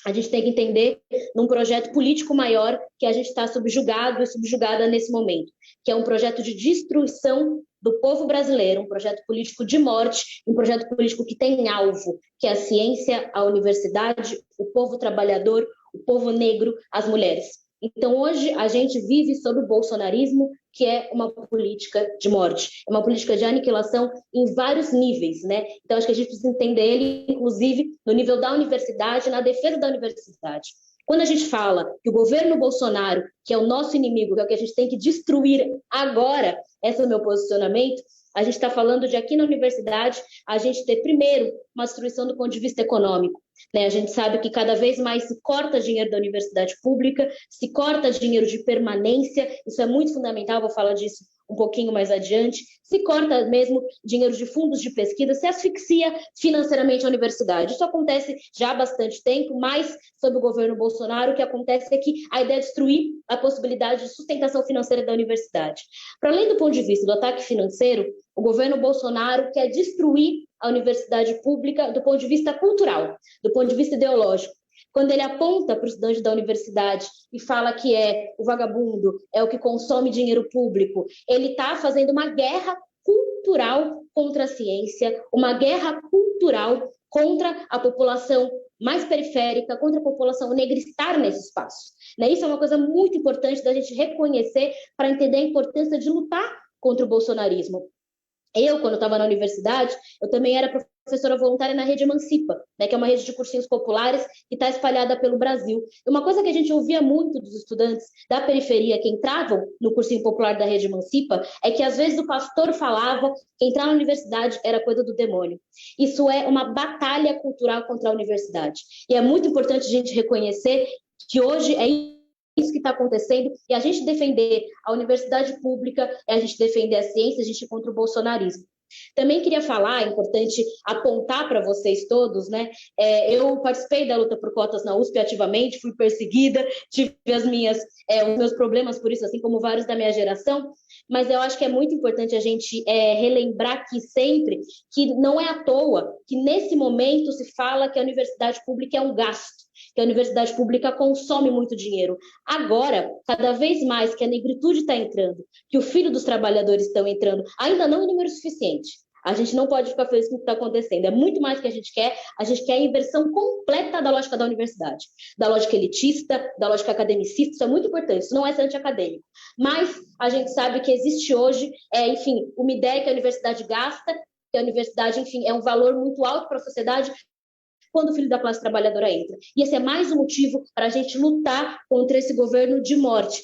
a gente tem que entender num projeto político maior que a gente está subjugado e subjugada nesse momento, que é um projeto de destruição do povo brasileiro, um projeto político de morte, um projeto político que tem alvo, que é a ciência, a universidade, o povo trabalhador, o povo negro, as mulheres. Então, hoje, a gente vive sob o bolsonarismo, que é uma política de morte, é uma política de aniquilação em vários níveis, né? Então, acho que a gente precisa entender ele, inclusive, no nível da universidade, na defesa da universidade. Quando a gente fala que o governo Bolsonaro, que é o nosso inimigo, que é o que a gente tem que destruir agora, esse é o meu posicionamento, a gente está falando de aqui na universidade, a gente ter primeiro uma destruição do ponto de vista econômico. A gente sabe que cada vez mais se corta dinheiro da universidade pública, se corta dinheiro de permanência, isso é muito fundamental, vou falar disso um pouquinho mais adiante, se corta mesmo dinheiro de fundos de pesquisa, se asfixia financeiramente a universidade. Isso acontece já há bastante tempo, mas sob o governo Bolsonaro, o que acontece é que a ideia é destruir a possibilidade de sustentação financeira da universidade. Para além do ponto de vista do ataque financeiro, o governo Bolsonaro quer destruir a universidade pública do ponto de vista cultural, do ponto de vista ideológico. Quando ele aponta para o estudante da universidade e fala que é o vagabundo, é o que consome dinheiro público, ele está fazendo uma guerra cultural contra a ciência, uma guerra cultural contra a população mais periférica, contra a população negra estar nesse espaço. Isso é uma coisa muito importante da gente reconhecer para entender a importância de lutar contra o bolsonarismo. Eu, quando estava na universidade, eu também era professora voluntária na Rede Emancipa, que é uma rede de cursinhos populares que está espalhada pelo Brasil. E uma coisa que a gente ouvia muito dos estudantes da periferia que entravam no cursinho popular da Rede Emancipa é que, às vezes, o pastor falava que entrar na universidade era coisa do demônio. Isso é uma batalha cultural contra a universidade. E é muito importante a gente reconhecer que hoje é isso que está acontecendo, e a gente defender a universidade pública, a gente defender a ciência, a gente ir contra o bolsonarismo. Também queria falar, é importante apontar para vocês todos, eu participei da luta por cotas na USP ativamente, fui perseguida, tive os meus problemas por isso, assim como vários da minha geração, mas eu acho que é muito importante a gente relembrar aqui sempre que não é à toa que nesse momento se fala que a universidade pública é um gasto, que a universidade pública consome muito dinheiro. Agora, cada vez mais que a negritude está entrando, que o filho dos trabalhadores estão entrando, ainda não em número suficiente. A gente não pode ficar feliz com o que está acontecendo. É muito mais que a gente quer a inversão completa da lógica da universidade, da lógica elitista, da lógica academicista. Isso é muito importante, isso não é ser anti-acadêmico. Mas a gente sabe que existe hoje, uma ideia que a universidade gasta, que a universidade, é um valor muito alto para a sociedade, quando o filho da classe trabalhadora entra. E esse é mais um motivo para a gente lutar contra esse governo de morte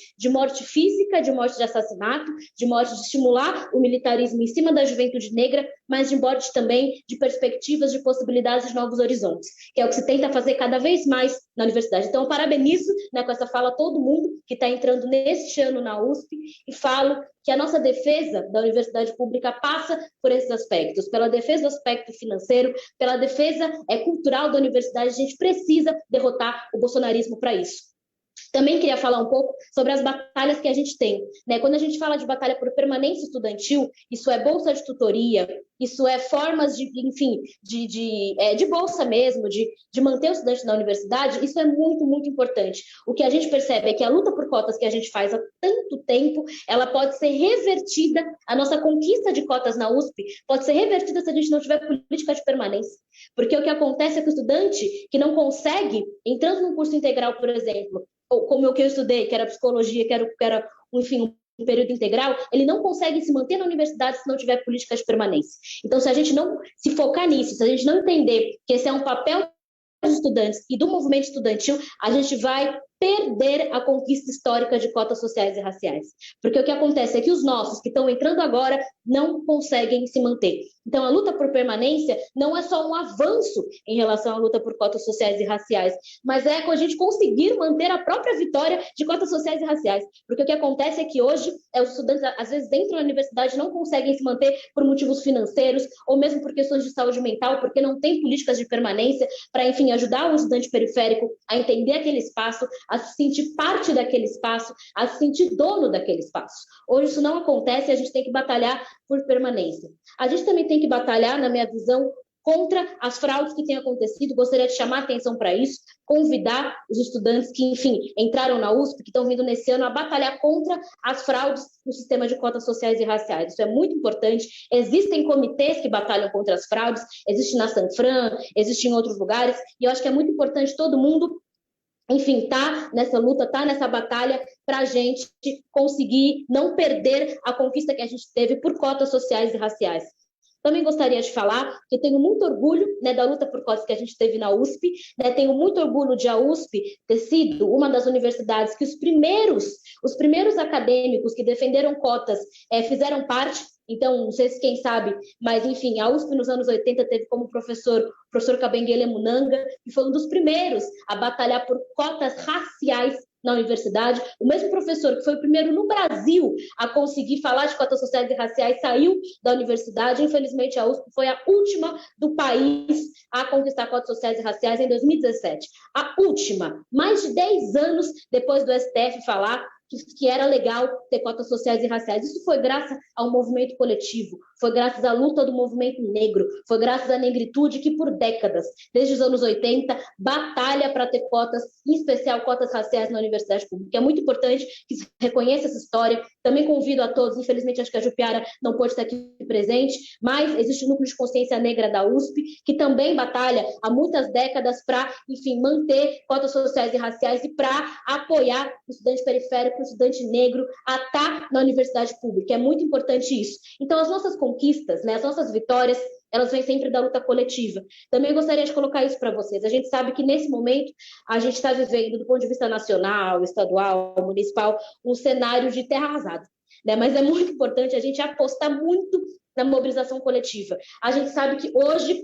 física, de morte de assassinato, de morte de estimular o militarismo em cima da juventude negra, mas de embate também de perspectivas, de possibilidades de novos horizontes, que é o que se tenta fazer cada vez mais na universidade. Então, eu parabenizo, né, com essa fala todo mundo que está entrando neste ano na USP e falo que a nossa defesa da universidade pública passa por esses aspectos, pela defesa do aspecto financeiro, pela defesa cultural da universidade. A gente precisa derrotar o bolsonarismo para isso. Também queria falar um pouco sobre as batalhas que a gente tem, né? Quando a gente fala de batalha por permanência estudantil, isso é bolsa de tutoria, isso é formas de, enfim, de bolsa mesmo, de manter o estudante na universidade, isso é muito, muito importante. O que a gente percebe é que a luta por cotas que a gente faz há tanto tempo, ela pode ser revertida, a nossa conquista de cotas na USP pode ser revertida se a gente não tiver política de permanência. Porque o que acontece é que o estudante que não consegue, entrando num curso integral, por exemplo, ou como o que eu estudei, que era psicologia, que era enfim, um período integral, ele não consegue se manter na universidade se não tiver política de permanência. Então, se a gente não se focar nisso, se a gente não entender que esse é um papel dos estudantes e do movimento estudantil, a gente vai perder a conquista histórica de cotas sociais e raciais. Porque o que acontece é que os nossos, que estão entrando agora, não conseguem se manter. Então, a luta por permanência não é só um avanço em relação à luta por cotas sociais e raciais, mas é com a gente conseguir manter a própria vitória de cotas sociais e raciais. Porque o que acontece é que hoje, os estudantes, às vezes, dentro da universidade, não conseguem se manter por motivos financeiros, ou mesmo por questões de saúde mental, porque não tem políticas de permanência para, enfim, ajudar o estudante periférico a entender aquele espaço, a se sentir parte daquele espaço, a se sentir dono daquele espaço. Hoje isso não acontece e a gente tem que batalhar por permanência. A gente também tem que batalhar, na minha visão, contra as fraudes que têm acontecido. Gostaria de chamar a atenção para isso, convidar os estudantes que, enfim, entraram na USP, que estão vindo nesse ano, a batalhar contra as fraudes no sistema de cotas sociais e raciais. Isso é muito importante. Existem comitês que batalham contra as fraudes, existe na Sanfran, existe em outros lugares, e eu acho que é muito importante todo mundo, enfim, tá nessa luta, tá nessa batalha para a gente conseguir não perder a conquista que a gente teve por cotas sociais e raciais. Também gostaria de falar que eu tenho muito orgulho, né, da luta por cotas que a gente teve na USP, né, tenho muito orgulho de a USP ter sido uma das universidades que os primeiros acadêmicos que defenderam cotas fizeram parte. Então, não sei se quem sabe, mas enfim, a USP nos anos 80 teve como professor o professor Kabengele Munanga, que foi um dos primeiros a batalhar por cotas raciais na universidade. O mesmo professor que foi o primeiro no Brasil a conseguir falar de cotas sociais e raciais saiu da universidade. Infelizmente, a USP foi a última do país a conquistar cotas sociais e raciais em 2017. A última, mais de 10 anos depois do STF falar que era legal ter cotas sociais e raciais. Isso foi graças ao movimento coletivo, foi graças à luta do movimento negro, foi graças à negritude que por décadas, desde os anos 80, batalha para ter cotas, em especial cotas raciais na universidade pública. É muito importante que se reconheça essa história. Também convido a todos, infelizmente acho que a Jupiara não pôde estar aqui presente, mas existe o Núcleo de Consciência Negra da USP, que também batalha há muitas décadas para, enfim, manter cotas sociais e raciais e para apoiar o estudante periférico, o estudante negro a estar na universidade pública. É muito importante isso. Então, as nossas conquistas, né, as nossas vitórias, elas vêm sempre da luta coletiva. Também gostaria de colocar isso para vocês. A gente sabe que, nesse momento, a gente está vivendo, do ponto de vista nacional, estadual, municipal, um cenário de terra arrasada, né? Mas é muito importante a gente apostar muito na mobilização coletiva. A gente sabe que hoje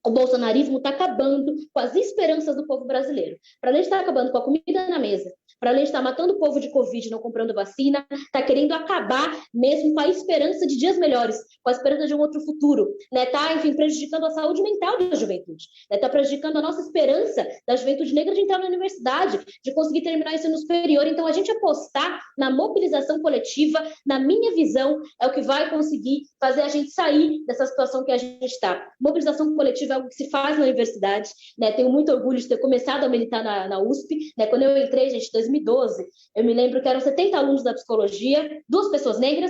o bolsonarismo está acabando com as esperanças do povo brasileiro. Para além de estar acabando com a comida na mesa, para além de estar matando o povo de Covid, não comprando vacina, está querendo acabar mesmo com a esperança de dias melhores, com a esperança de um outro futuro, né? Está, enfim, prejudicando a saúde mental da juventude, está prejudicando a nossa esperança da juventude negra de entrar na universidade, de conseguir terminar o ensino superior. Então, a gente apostar na mobilização coletiva, na minha visão, é o que vai conseguir fazer a gente sair dessa situação que a gente está. Mobilização coletiva é algo que se faz na universidade, né? Tenho muito orgulho de ter começado a militar na USP, né? Quando eu entrei, gente, em 2012, eu me lembro que eram 70 alunos da psicologia, 2 pessoas negras.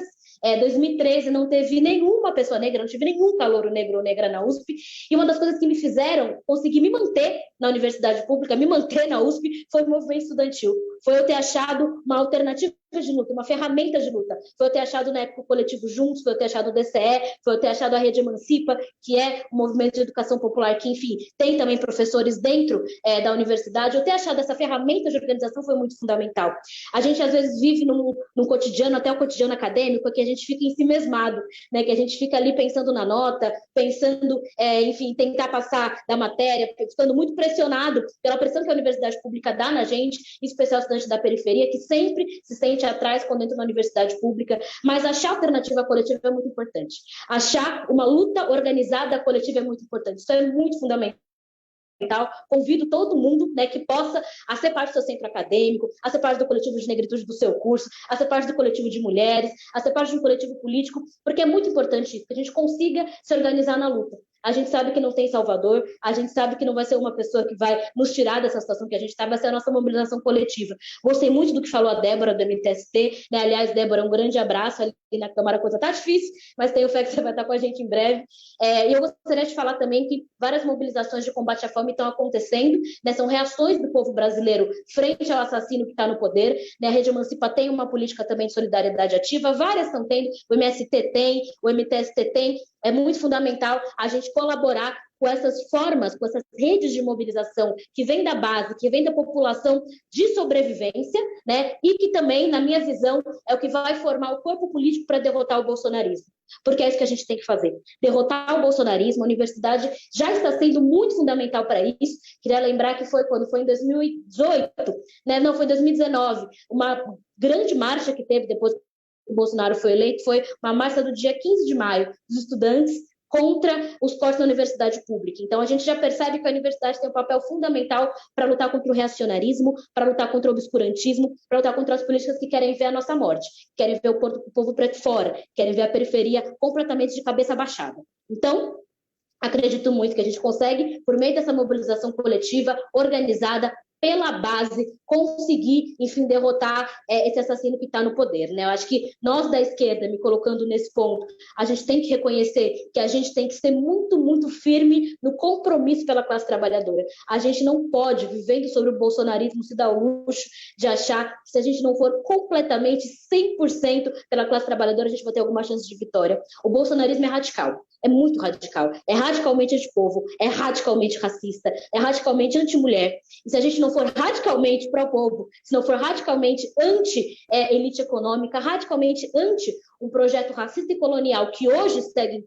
2013 não teve nenhuma pessoa negra, não tive nenhum calouro negro ou negra na USP, e uma das coisas que me fizeram conseguir me manter na universidade pública, me manter na USP, foi o movimento estudantil, foi eu ter achado uma alternativa de luta, uma ferramenta de luta. Foi eu ter achado na época o Coletivo Juntos, foi eu ter achado o DCE, foi eu ter achado a Rede Emancipa, que é um movimento de educação popular que, enfim, tem também professores dentro da universidade. Eu ter achado essa ferramenta de organização foi muito fundamental. A gente, às vezes, vive num cotidiano, até o cotidiano acadêmico, que a gente fica ensimesmado, né? Que a gente fica ali pensando na nota, pensando, enfim, tentar passar da matéria, ficando muito pressionado pela pressão que a universidade pública dá na gente, em especial estudante da periferia, que sempre se sente atrás quando entra na universidade pública, mas achar alternativa coletiva é muito importante. Achar uma luta organizada coletiva é muito importante. Isso é muito fundamental. Convido todo mundo, né, que possa a ser parte do seu centro acadêmico, a ser parte do coletivo de negritude do seu curso, a ser parte do coletivo de mulheres, a ser parte de um coletivo político, porque é muito importante que a gente consiga se organizar na luta. A gente sabe que não tem salvador, a gente sabe que não vai ser uma pessoa que vai nos tirar dessa situação que a gente está, vai ser a nossa mobilização coletiva. Gostei muito do que falou a Débora, do MTST, né? Aliás, Débora, um grande abraço ali na Câmara, a coisa tá difícil, mas tenho fé que você vai estar com a gente em breve. E eu gostaria de falar também que várias mobilizações de combate à fome estão acontecendo, né? São reações do povo brasileiro frente ao assassino que está no poder, né? A Rede Emancipa tem uma política também de solidariedade ativa, várias estão tendo, o MST tem, o MTST tem. É muito fundamental a gente colaborar com essas formas, com essas redes de mobilização que vem da base, que vem da população de sobrevivência, né? E que também, na minha visão, é o que vai formar o corpo político para derrotar o bolsonarismo. Porque é isso que a gente tem que fazer. Derrotar o bolsonarismo, a universidade já está sendo muito fundamental para isso. Queria lembrar que foi quando foi em 2018, né? Não, foi em 2019, uma grande marcha que teve depois que o Bolsonaro foi eleito, foi uma marcha do dia 15 de maio dos estudantes contra os cortes na universidade pública. Então, a gente já percebe que a universidade tem um papel fundamental para lutar contra o reacionarismo, para lutar contra o obscurantismo, para lutar contra as políticas que querem ver a nossa morte, querem ver o povo preto fora, querem ver a periferia completamente de cabeça baixada. Então, acredito muito que a gente consegue, por meio dessa mobilização coletiva, organizada, pela base, conseguir, enfim, derrotar esse assassino que está no poder, né? Eu acho que nós da esquerda, me colocando nesse ponto, a gente tem que reconhecer que a gente tem que ser muito, muito firme no compromisso pela classe trabalhadora. A gente não pode, vivendo sobre o bolsonarismo, se dar o luxo de achar que se a gente não for completamente 100% pela classe trabalhadora, a gente vai ter alguma chance de vitória. O bolsonarismo é radical. É muito radical, é radicalmente antipovo, é radicalmente racista, é radicalmente anti-mulher. E se a gente não for radicalmente pró-povo, se não for radicalmente anti-elite econômica, radicalmente anti um projeto racista e colonial que hoje segue em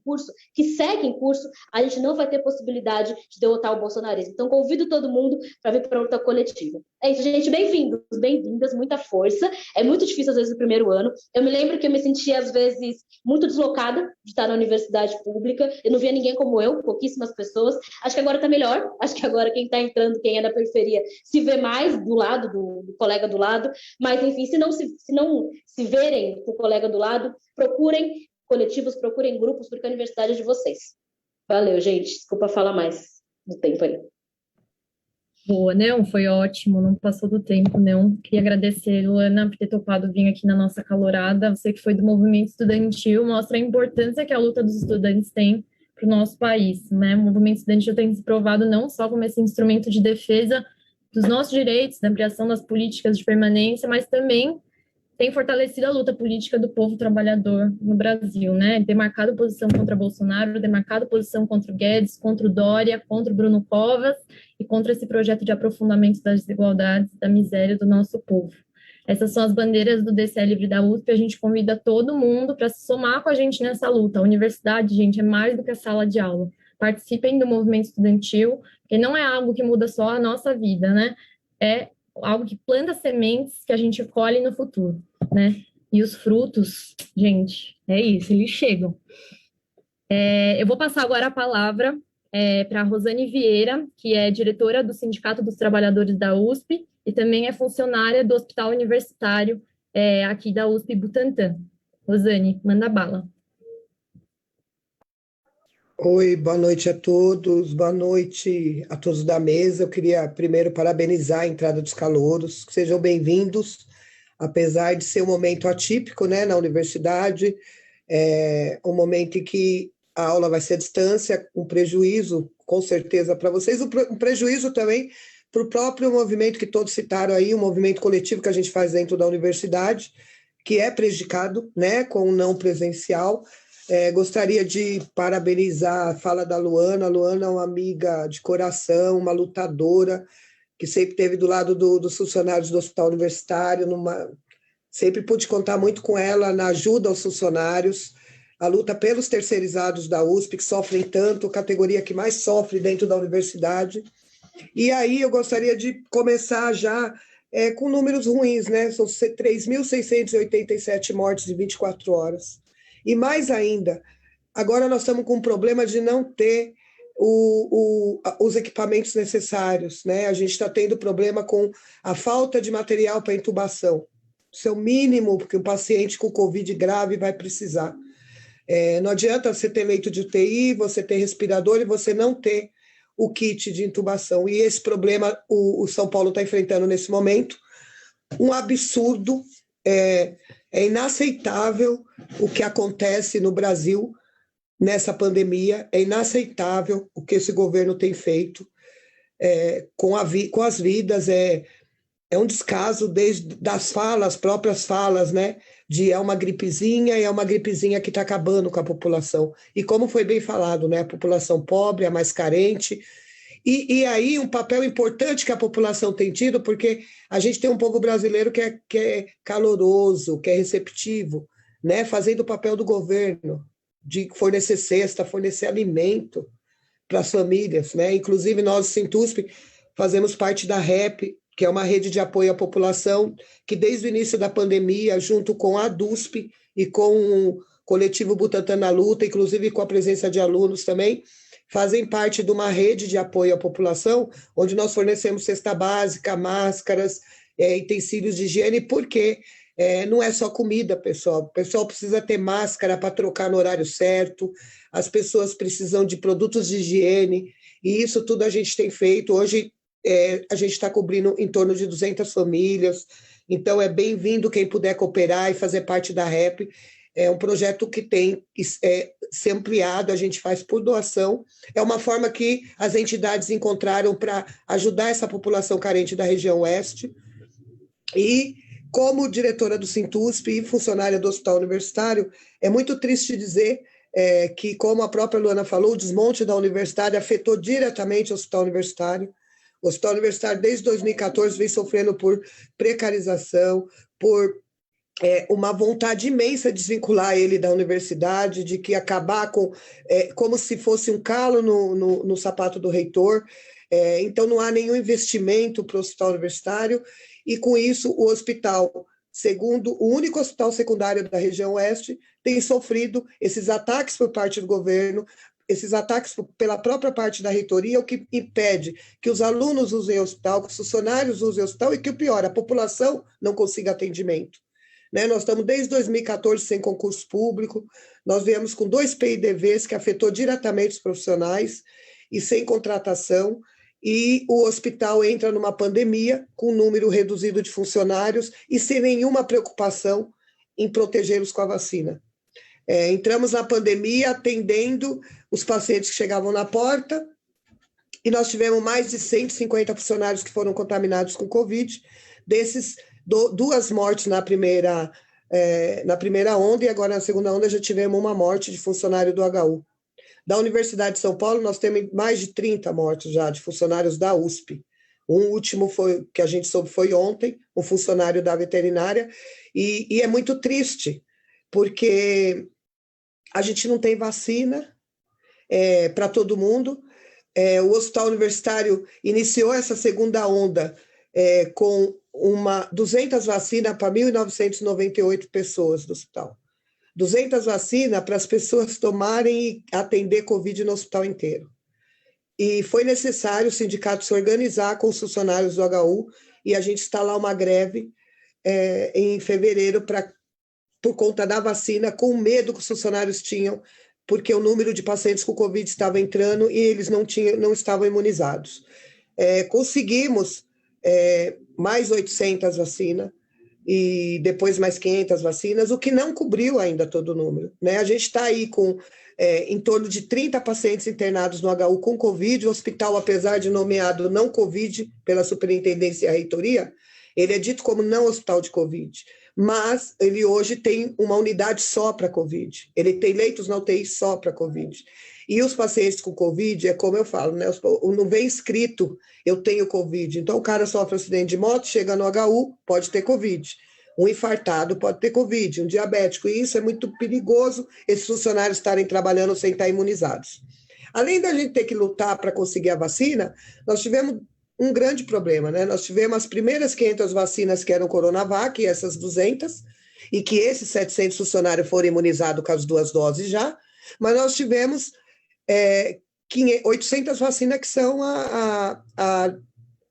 curso, a gente não vai ter possibilidade de derrotar o bolsonarismo. Então, convido todo mundo para vir para a luta coletiva. É isso, gente. Bem-vindos, bem-vindas, muita força. É muito difícil, às vezes, no primeiro ano. Eu me lembro que eu me sentia, às vezes, muito deslocada de estar na universidade pública. Eu não via ninguém como eu, pouquíssimas pessoas. Acho que agora está melhor. Acho que agora quem está entrando, quem é da periferia, se vê mais do lado do colega do lado. Mas, enfim, se não se verem com o colega do lado, procurem coletivos, procurem grupos, porque a universidade é de vocês. Valeu, gente. Desculpa falar mais do tempo aí. Boa, não, foi ótimo, não passou do tempo, não. Queria agradecer, Luana, por ter topado vir aqui na nossa calorada. Você que foi do movimento estudantil, mostra a importância que a luta dos estudantes tem para o nosso país, né? O movimento estudantil tem se provado não só como esse instrumento de defesa dos nossos direitos, da ampliação das políticas de permanência, mas também tem fortalecido a luta política do povo trabalhador no Brasil, né? Demarcado posição contra Bolsonaro, demarcado posição contra o Guedes, contra o Dória, contra o Bruno Covas e contra esse projeto de aprofundamento das desigualdades, da miséria do nosso povo. Essas são as bandeiras do DCE Livre da USP. A gente convida todo mundo para se somar com a gente nessa luta. A universidade, gente, é mais do que a sala de aula. Participem do movimento estudantil, porque não é algo que muda só a nossa vida, né? É algo que planta sementes que a gente colhe no futuro, né? E os frutos, gente, é isso, eles chegam. Eu vou passar agora a palavra para a Rosane Vieira, que é diretora do Sindicato dos Trabalhadores da USP e também é funcionária do Hospital Universitário aqui da USP Butantã. Rosane, manda bala. Oi, boa noite a todos, boa noite a todos da mesa. Eu queria primeiro parabenizar a entrada dos calouros, que sejam bem-vindos, apesar de ser um momento atípico, né, na universidade, um momento em que a aula vai ser à distância, um prejuízo, com certeza, para vocês, um prejuízo também para o próprio movimento que todos citaram aí, o movimento coletivo que a gente faz dentro da universidade, que é prejudicado, né, com o não presencial. Gostaria de parabenizar a fala da Luana. A Luana é uma amiga de coração, uma lutadora, que sempre esteve do lado dos funcionários do Hospital Universitário, sempre pude contar muito com ela na ajuda aos funcionários, a luta pelos terceirizados da USP, que sofrem tanto, a categoria que mais sofre dentro da universidade. E aí eu gostaria de começar já com números ruins, né? São 3.687 mortes em 24 horas. E mais ainda, agora nós estamos com um problema de não ter os equipamentos necessários, né? A gente está tendo problema com a falta de material para intubação. Isso é o mínimo que um paciente com Covid grave vai precisar. Não adianta você ter leito de UTI, você ter respirador e você não ter o kit de intubação. E esse problema o São Paulo está enfrentando nesse momento. Um absurdo, é inaceitável o que acontece no Brasil nessa pandemia, é inaceitável o que esse governo tem feito com as vidas, é um descaso desde das próprias falas, né? De é uma gripezinha e é uma gripezinha que está acabando com a população. E como foi bem falado, né? A população pobre, a mais carente. E aí um papel importante que a população tem tido, porque a gente tem um povo brasileiro que é caloroso, que é receptivo, né? Fazendo o papel do governo, de fornecer cesta, fornecer alimento para as famílias, né? Inclusive nós, Sintusp, fazemos parte da REP, que é uma rede de apoio à população, que desde o início da pandemia, junto com a DUSP e com o coletivo Butantan na Luta, inclusive com a presença de alunos também, fazem parte de uma rede de apoio à população, onde nós fornecemos cesta básica, máscaras, utensílios de higiene, porque não é só comida, pessoal. O pessoal precisa ter máscara para trocar no horário certo, as pessoas precisam de produtos de higiene, e isso tudo a gente tem feito. Hoje, a gente está cobrindo em torno de 200 famílias, então é bem-vindo quem puder cooperar e fazer parte da REP. É um projeto que tem que ser ampliado, a gente faz por doação. É uma forma que as entidades encontraram para ajudar essa população carente da região oeste. E, como diretora do Sintusp e funcionária do Hospital Universitário, é muito triste dizer que, como a própria Luana falou, o desmonte da universidade afetou diretamente o Hospital Universitário. O Hospital Universitário, desde 2014, vem sofrendo por precarização, por uma vontade imensa de desvincular ele da universidade, de que acabar com, como se fosse um calo no sapato do reitor. Então, não há nenhum investimento para o Hospital Universitário, e com isso, o hospital, segundo o único hospital secundário da região oeste, tem sofrido esses ataques por parte do governo, esses ataques pela própria parte da reitoria, o que impede que os alunos usem o hospital, que os funcionários usem o hospital, e que o pior, a população não consiga atendimento. Né? Nós estamos desde 2014 sem concurso público, nós viemos com 2 PIDVs que afetou diretamente os profissionais e sem contratação, e o hospital entra numa pandemia com um número reduzido de funcionários e sem nenhuma preocupação em protegê-los com a vacina. Entramos na pandemia atendendo os pacientes que chegavam na porta, e nós tivemos mais de 150 funcionários que foram contaminados com Covid, desses 2 mortes na primeira onda, e agora na segunda onda já tivemos uma morte de funcionário do HU. Da Universidade de São Paulo, nós temos mais de 30 mortes já de funcionários da USP. Um último que a gente soube foi ontem, um funcionário da veterinária, e é muito triste, porque a gente não tem vacina para todo mundo. O Hospital Universitário iniciou essa segunda onda com 200 vacinas para 1.998 pessoas do hospital. 200 vacinas para as pessoas tomarem e atender Covid no hospital inteiro. E foi necessário o sindicato se organizar com os funcionários do HU, e a gente instalar uma greve em fevereiro por conta da vacina, com o medo que os funcionários tinham, porque o número de pacientes com Covid estava entrando e eles não estavam imunizados. Conseguimos mais 800 vacinas, e depois mais 500 vacinas, o que não cobriu ainda todo o número. Né? A gente está aí com em torno de 30 pacientes internados no HU com Covid. O hospital, apesar de nomeado não Covid pela superintendência e a reitoria, ele é dito como não hospital de Covid, mas ele hoje tem uma unidade só para Covid, ele tem leitos na UTI só para Covid. E os pacientes com Covid, é como eu falo, né? Não vem escrito, eu tenho Covid. Então, o cara sofre um acidente de moto, chega no HU, pode ter Covid. Um infartado pode ter Covid, um diabético. E isso é muito perigoso, esses funcionários estarem trabalhando sem estar imunizados. Além da gente ter que lutar para conseguir a vacina, nós tivemos um grande problema, né? Nós tivemos as primeiras 500 vacinas que eram Coronavac, e essas 200, e que esses 700 funcionários foram imunizados com as 2 doses já, mas nós tivemos 800 vacinas que são a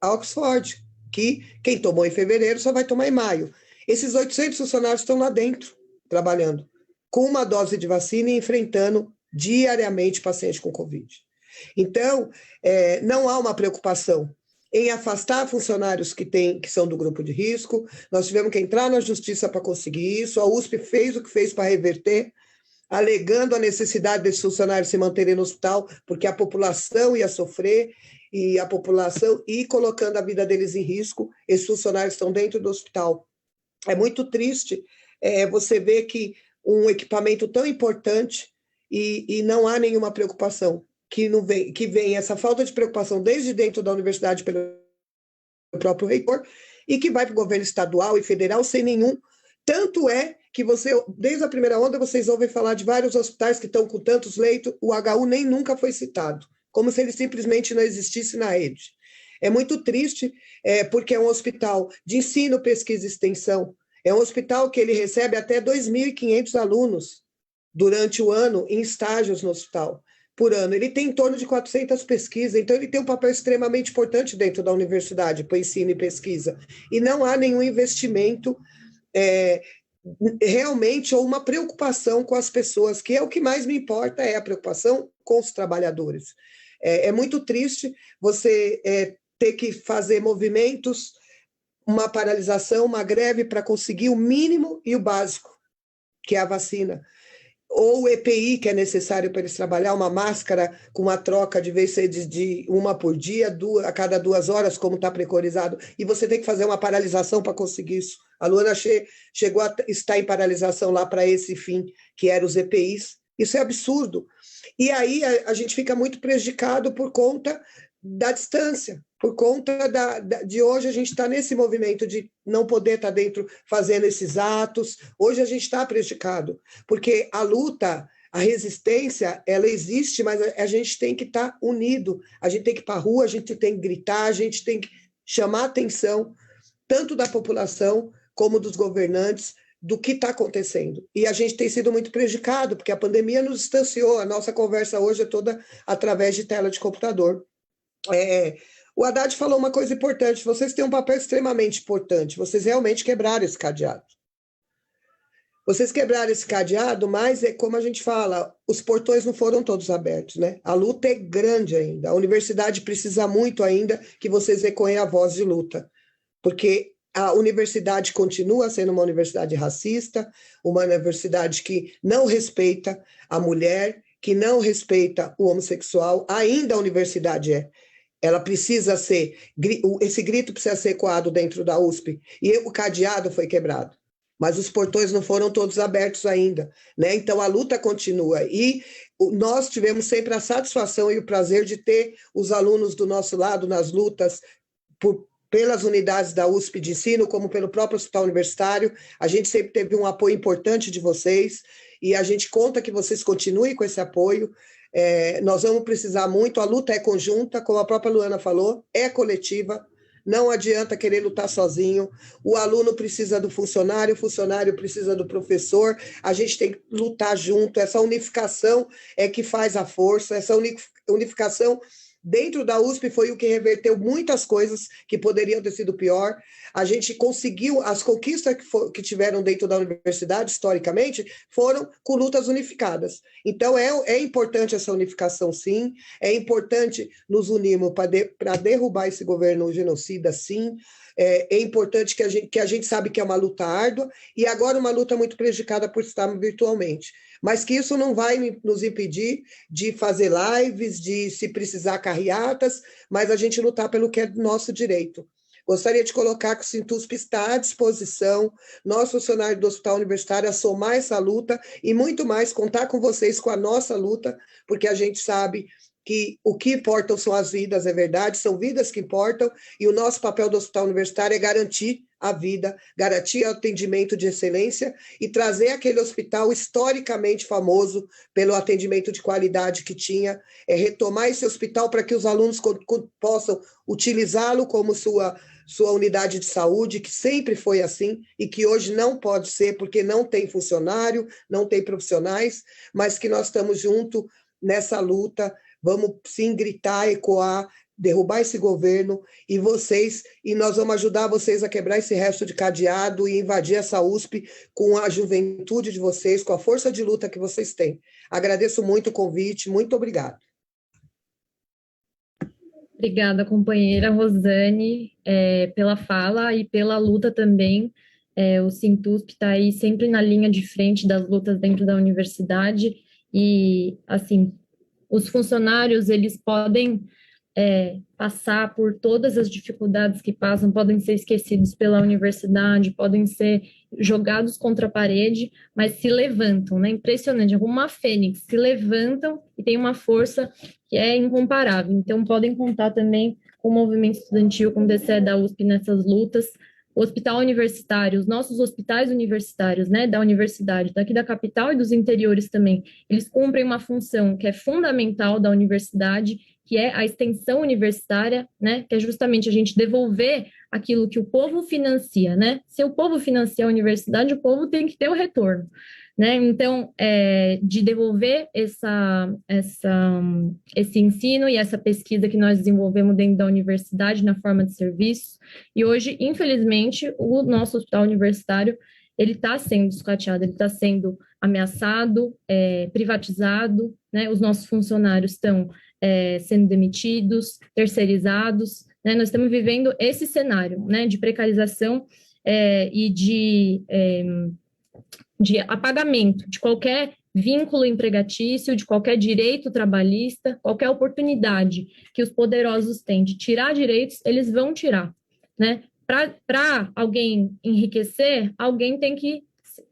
Oxford, que quem tomou em fevereiro só vai tomar em maio. Esses 800 funcionários estão lá dentro, trabalhando, com uma dose de vacina e enfrentando diariamente paciente com Covid. Então, não há uma preocupação em afastar funcionários que são do grupo de risco. Nós tivemos que entrar na justiça para conseguir isso. A USP fez o que fez para reverter, alegando a necessidade desses funcionários se manterem no hospital, porque a população ia sofrer, e a população e colocando a vida deles em risco. Esses funcionários estão dentro do hospital. É muito triste você ver que um equipamento tão importante e não há nenhuma preocupação, que vem essa falta de preocupação desde dentro da universidade pelo próprio reitor, e que vai para o governo estadual e federal sem nenhum. Tanto é que desde a primeira onda, vocês ouvem falar de vários hospitais que estão com tantos leitos, o HU nem nunca foi citado, como se ele simplesmente não existisse na rede. É muito triste, porque é um hospital de ensino, pesquisa e extensão, é um hospital que ele recebe até 2.500 alunos durante o ano em estágios no hospital, por ano. Ele tem em torno de 400 pesquisas, então ele tem um papel extremamente importante dentro da universidade para ensino e pesquisa. E não há nenhum investimento realmente, ou uma preocupação com as pessoas, que é o que mais me importa, é a preocupação com os trabalhadores. É muito triste você ter que fazer movimentos, uma paralisação, uma greve para conseguir o mínimo e o básico, que é a vacina. Ou o EPI, que é necessário para eles trabalhar, uma máscara com uma troca de vez de uma por dia, a cada 2 horas, como está preconizado, e você tem que fazer uma paralisação para conseguir isso. A Luana chegou a estar em paralisação lá para esse fim, que eram os EPIs. Isso é absurdo. E aí a gente fica muito prejudicado por conta da distância, por conta de hoje a gente está nesse movimento de não poder estar dentro fazendo esses atos. Hoje a gente está prejudicado, porque a luta, a resistência, ela existe, mas a gente tem que estar unido, a gente tem que ir para a rua, a gente tem que gritar, a gente tem que chamar a atenção, tanto da população como dos governantes, do que está acontecendo. E a gente tem sido muito prejudicado, porque a pandemia nos distanciou, a nossa conversa hoje é toda através de tela de computador. O Haddad falou uma coisa importante, vocês têm um papel extremamente importante, vocês realmente quebraram esse cadeado. Vocês quebraram esse cadeado, mas é como a gente fala, os portões não foram todos abertos, né? A luta é grande ainda, a universidade precisa muito ainda que vocês reconheçam a voz de luta, porque a universidade continua sendo uma universidade racista, uma universidade que não respeita a mulher, que não respeita o homossexual, ainda a universidade ela precisa ser, esse grito precisa ser ecoado dentro da USP, e o cadeado foi quebrado, mas os portões não foram todos abertos ainda, né? Então a luta continua, e nós tivemos sempre a satisfação e o prazer de ter os alunos do nosso lado nas lutas, pelas unidades da USP de ensino, como pelo próprio hospital universitário. A gente sempre teve um apoio importante de vocês, e a gente conta que vocês continuem com esse apoio. Nós vamos precisar muito, a luta é conjunta, como a própria Luana falou, é coletiva, não adianta querer lutar sozinho, o aluno precisa do funcionário, o funcionário precisa do professor, a gente tem que lutar junto, essa unificação é que faz a força, essa unificação dentro da USP foi o que reverteu muitas coisas que poderiam ter sido pior. A gente conseguiu, as conquistas que tiveram dentro da universidade, historicamente, foram com lutas unificadas. Então, é importante essa unificação, sim, é importante nos unirmos para derrubar esse governo genocida, sim, é importante que a gente sabe que é uma luta árdua, e agora uma luta muito prejudicada por estarmos virtualmente. mas que isso não vai nos impedir de fazer lives, de se precisar carreatas, mas a gente lutar pelo que é nosso direito. Gostaria de colocar que o Sintusp está à disposição, nós, funcionários do Hospital Universitário, a somar essa luta e muito mais, contar com vocês com a nossa luta, porque a gente sabe que o que importam são as vidas, é verdade, são vidas que importam, e o nosso papel do Hospital Universitário é garantir a vida, garantir o atendimento de excelência e trazer aquele hospital historicamente famoso pelo atendimento de qualidade que tinha, retomar esse hospital para que os alunos possam utilizá-lo como sua unidade de saúde, que sempre foi assim e que hoje não pode ser porque não tem funcionário, não tem profissionais, mas que nós estamos juntos nessa luta. Vamos sim gritar, ecoar, derrubar esse governo e nós vamos ajudar vocês a quebrar esse resto de cadeado e invadir essa USP com a juventude de vocês, com a força de luta que vocês têm. Agradeço muito o convite, muito obrigada. Obrigada, companheira Rosane, pela fala e pela luta também. O Sintusp está aí sempre na linha de frente das lutas dentro da universidade e, assim, os funcionários, eles podem passar por todas as dificuldades que passam, podem ser esquecidos pela universidade, podem ser jogados contra a parede, mas se levantam, né? Impressionante, como uma fênix, se levantam e tem uma força que é incomparável. Então, podem contar também com o movimento estudantil, com o DCE da USP nessas lutas. O hospital universitário, os nossos hospitais universitários, né, da universidade, daqui da capital e dos interiores também, eles cumprem uma função que é fundamental da universidade, que é a extensão universitária, né, que é justamente a gente devolver aquilo que o povo financia, né? Se o povo financia a universidade, o povo tem que ter o retorno, né? Então, de devolver esse ensino e essa pesquisa que nós desenvolvemos dentro da universidade na forma de serviços. E hoje, infelizmente, o nosso hospital universitário, ele está sendo sucateado, ele está sendo ameaçado, privatizado, né? Os nossos funcionários estão sendo demitidos, terceirizados, né? Nós estamos vivendo esse cenário, né, de precarização e de apagamento de qualquer vínculo empregatício, de qualquer direito trabalhista, qualquer oportunidade que os poderosos têm de tirar direitos, eles vão tirar, né? Para alguém enriquecer, alguém tem que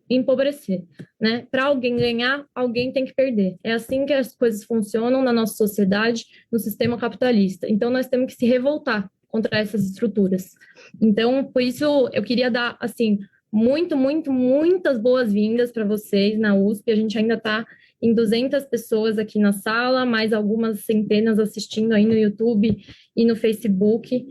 empobrecer, né? Para alguém ganhar, alguém tem que perder. É assim que as coisas funcionam na nossa sociedade, no sistema capitalista. Então, nós temos que se revoltar contra essas estruturas. Então, por isso, eu queria dar, assim, muitas boas-vindas para vocês na USP. A gente ainda está em 200 pessoas aqui na sala, mais algumas centenas assistindo aí no YouTube e no Facebook.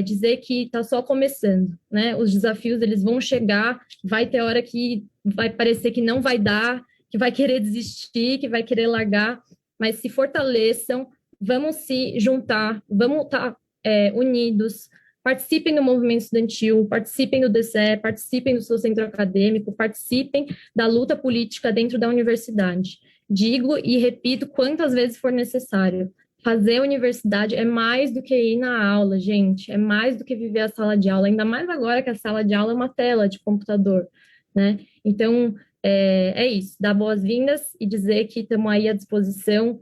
Dizer que está só começando, né? Os desafios, eles vão chegar, vai ter hora que vai parecer que não vai dar, que vai querer desistir, que vai querer largar, mas se fortaleçam, vamos se juntar, vamos estar unidos, participem do movimento estudantil, participem do DCE, participem do seu centro acadêmico, participem da luta política dentro da universidade. Digo e repito quantas vezes for necessário. Fazer a universidade é mais do que ir na aula, gente. É mais do que viver a sala de aula, ainda mais agora que a sala de aula é uma tela de computador, né? Então, é isso. Dar boas-vindas e dizer que estamos aí à disposição.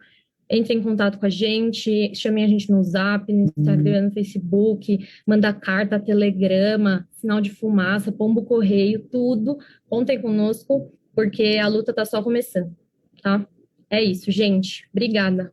Entre em contato com a gente, chamem a gente no Zap, no Instagram, no Facebook, manda carta, telegrama, sinal de fumaça, pombo correio, tudo. Contem conosco, porque a luta está só começando, tá? É isso, gente. Obrigada.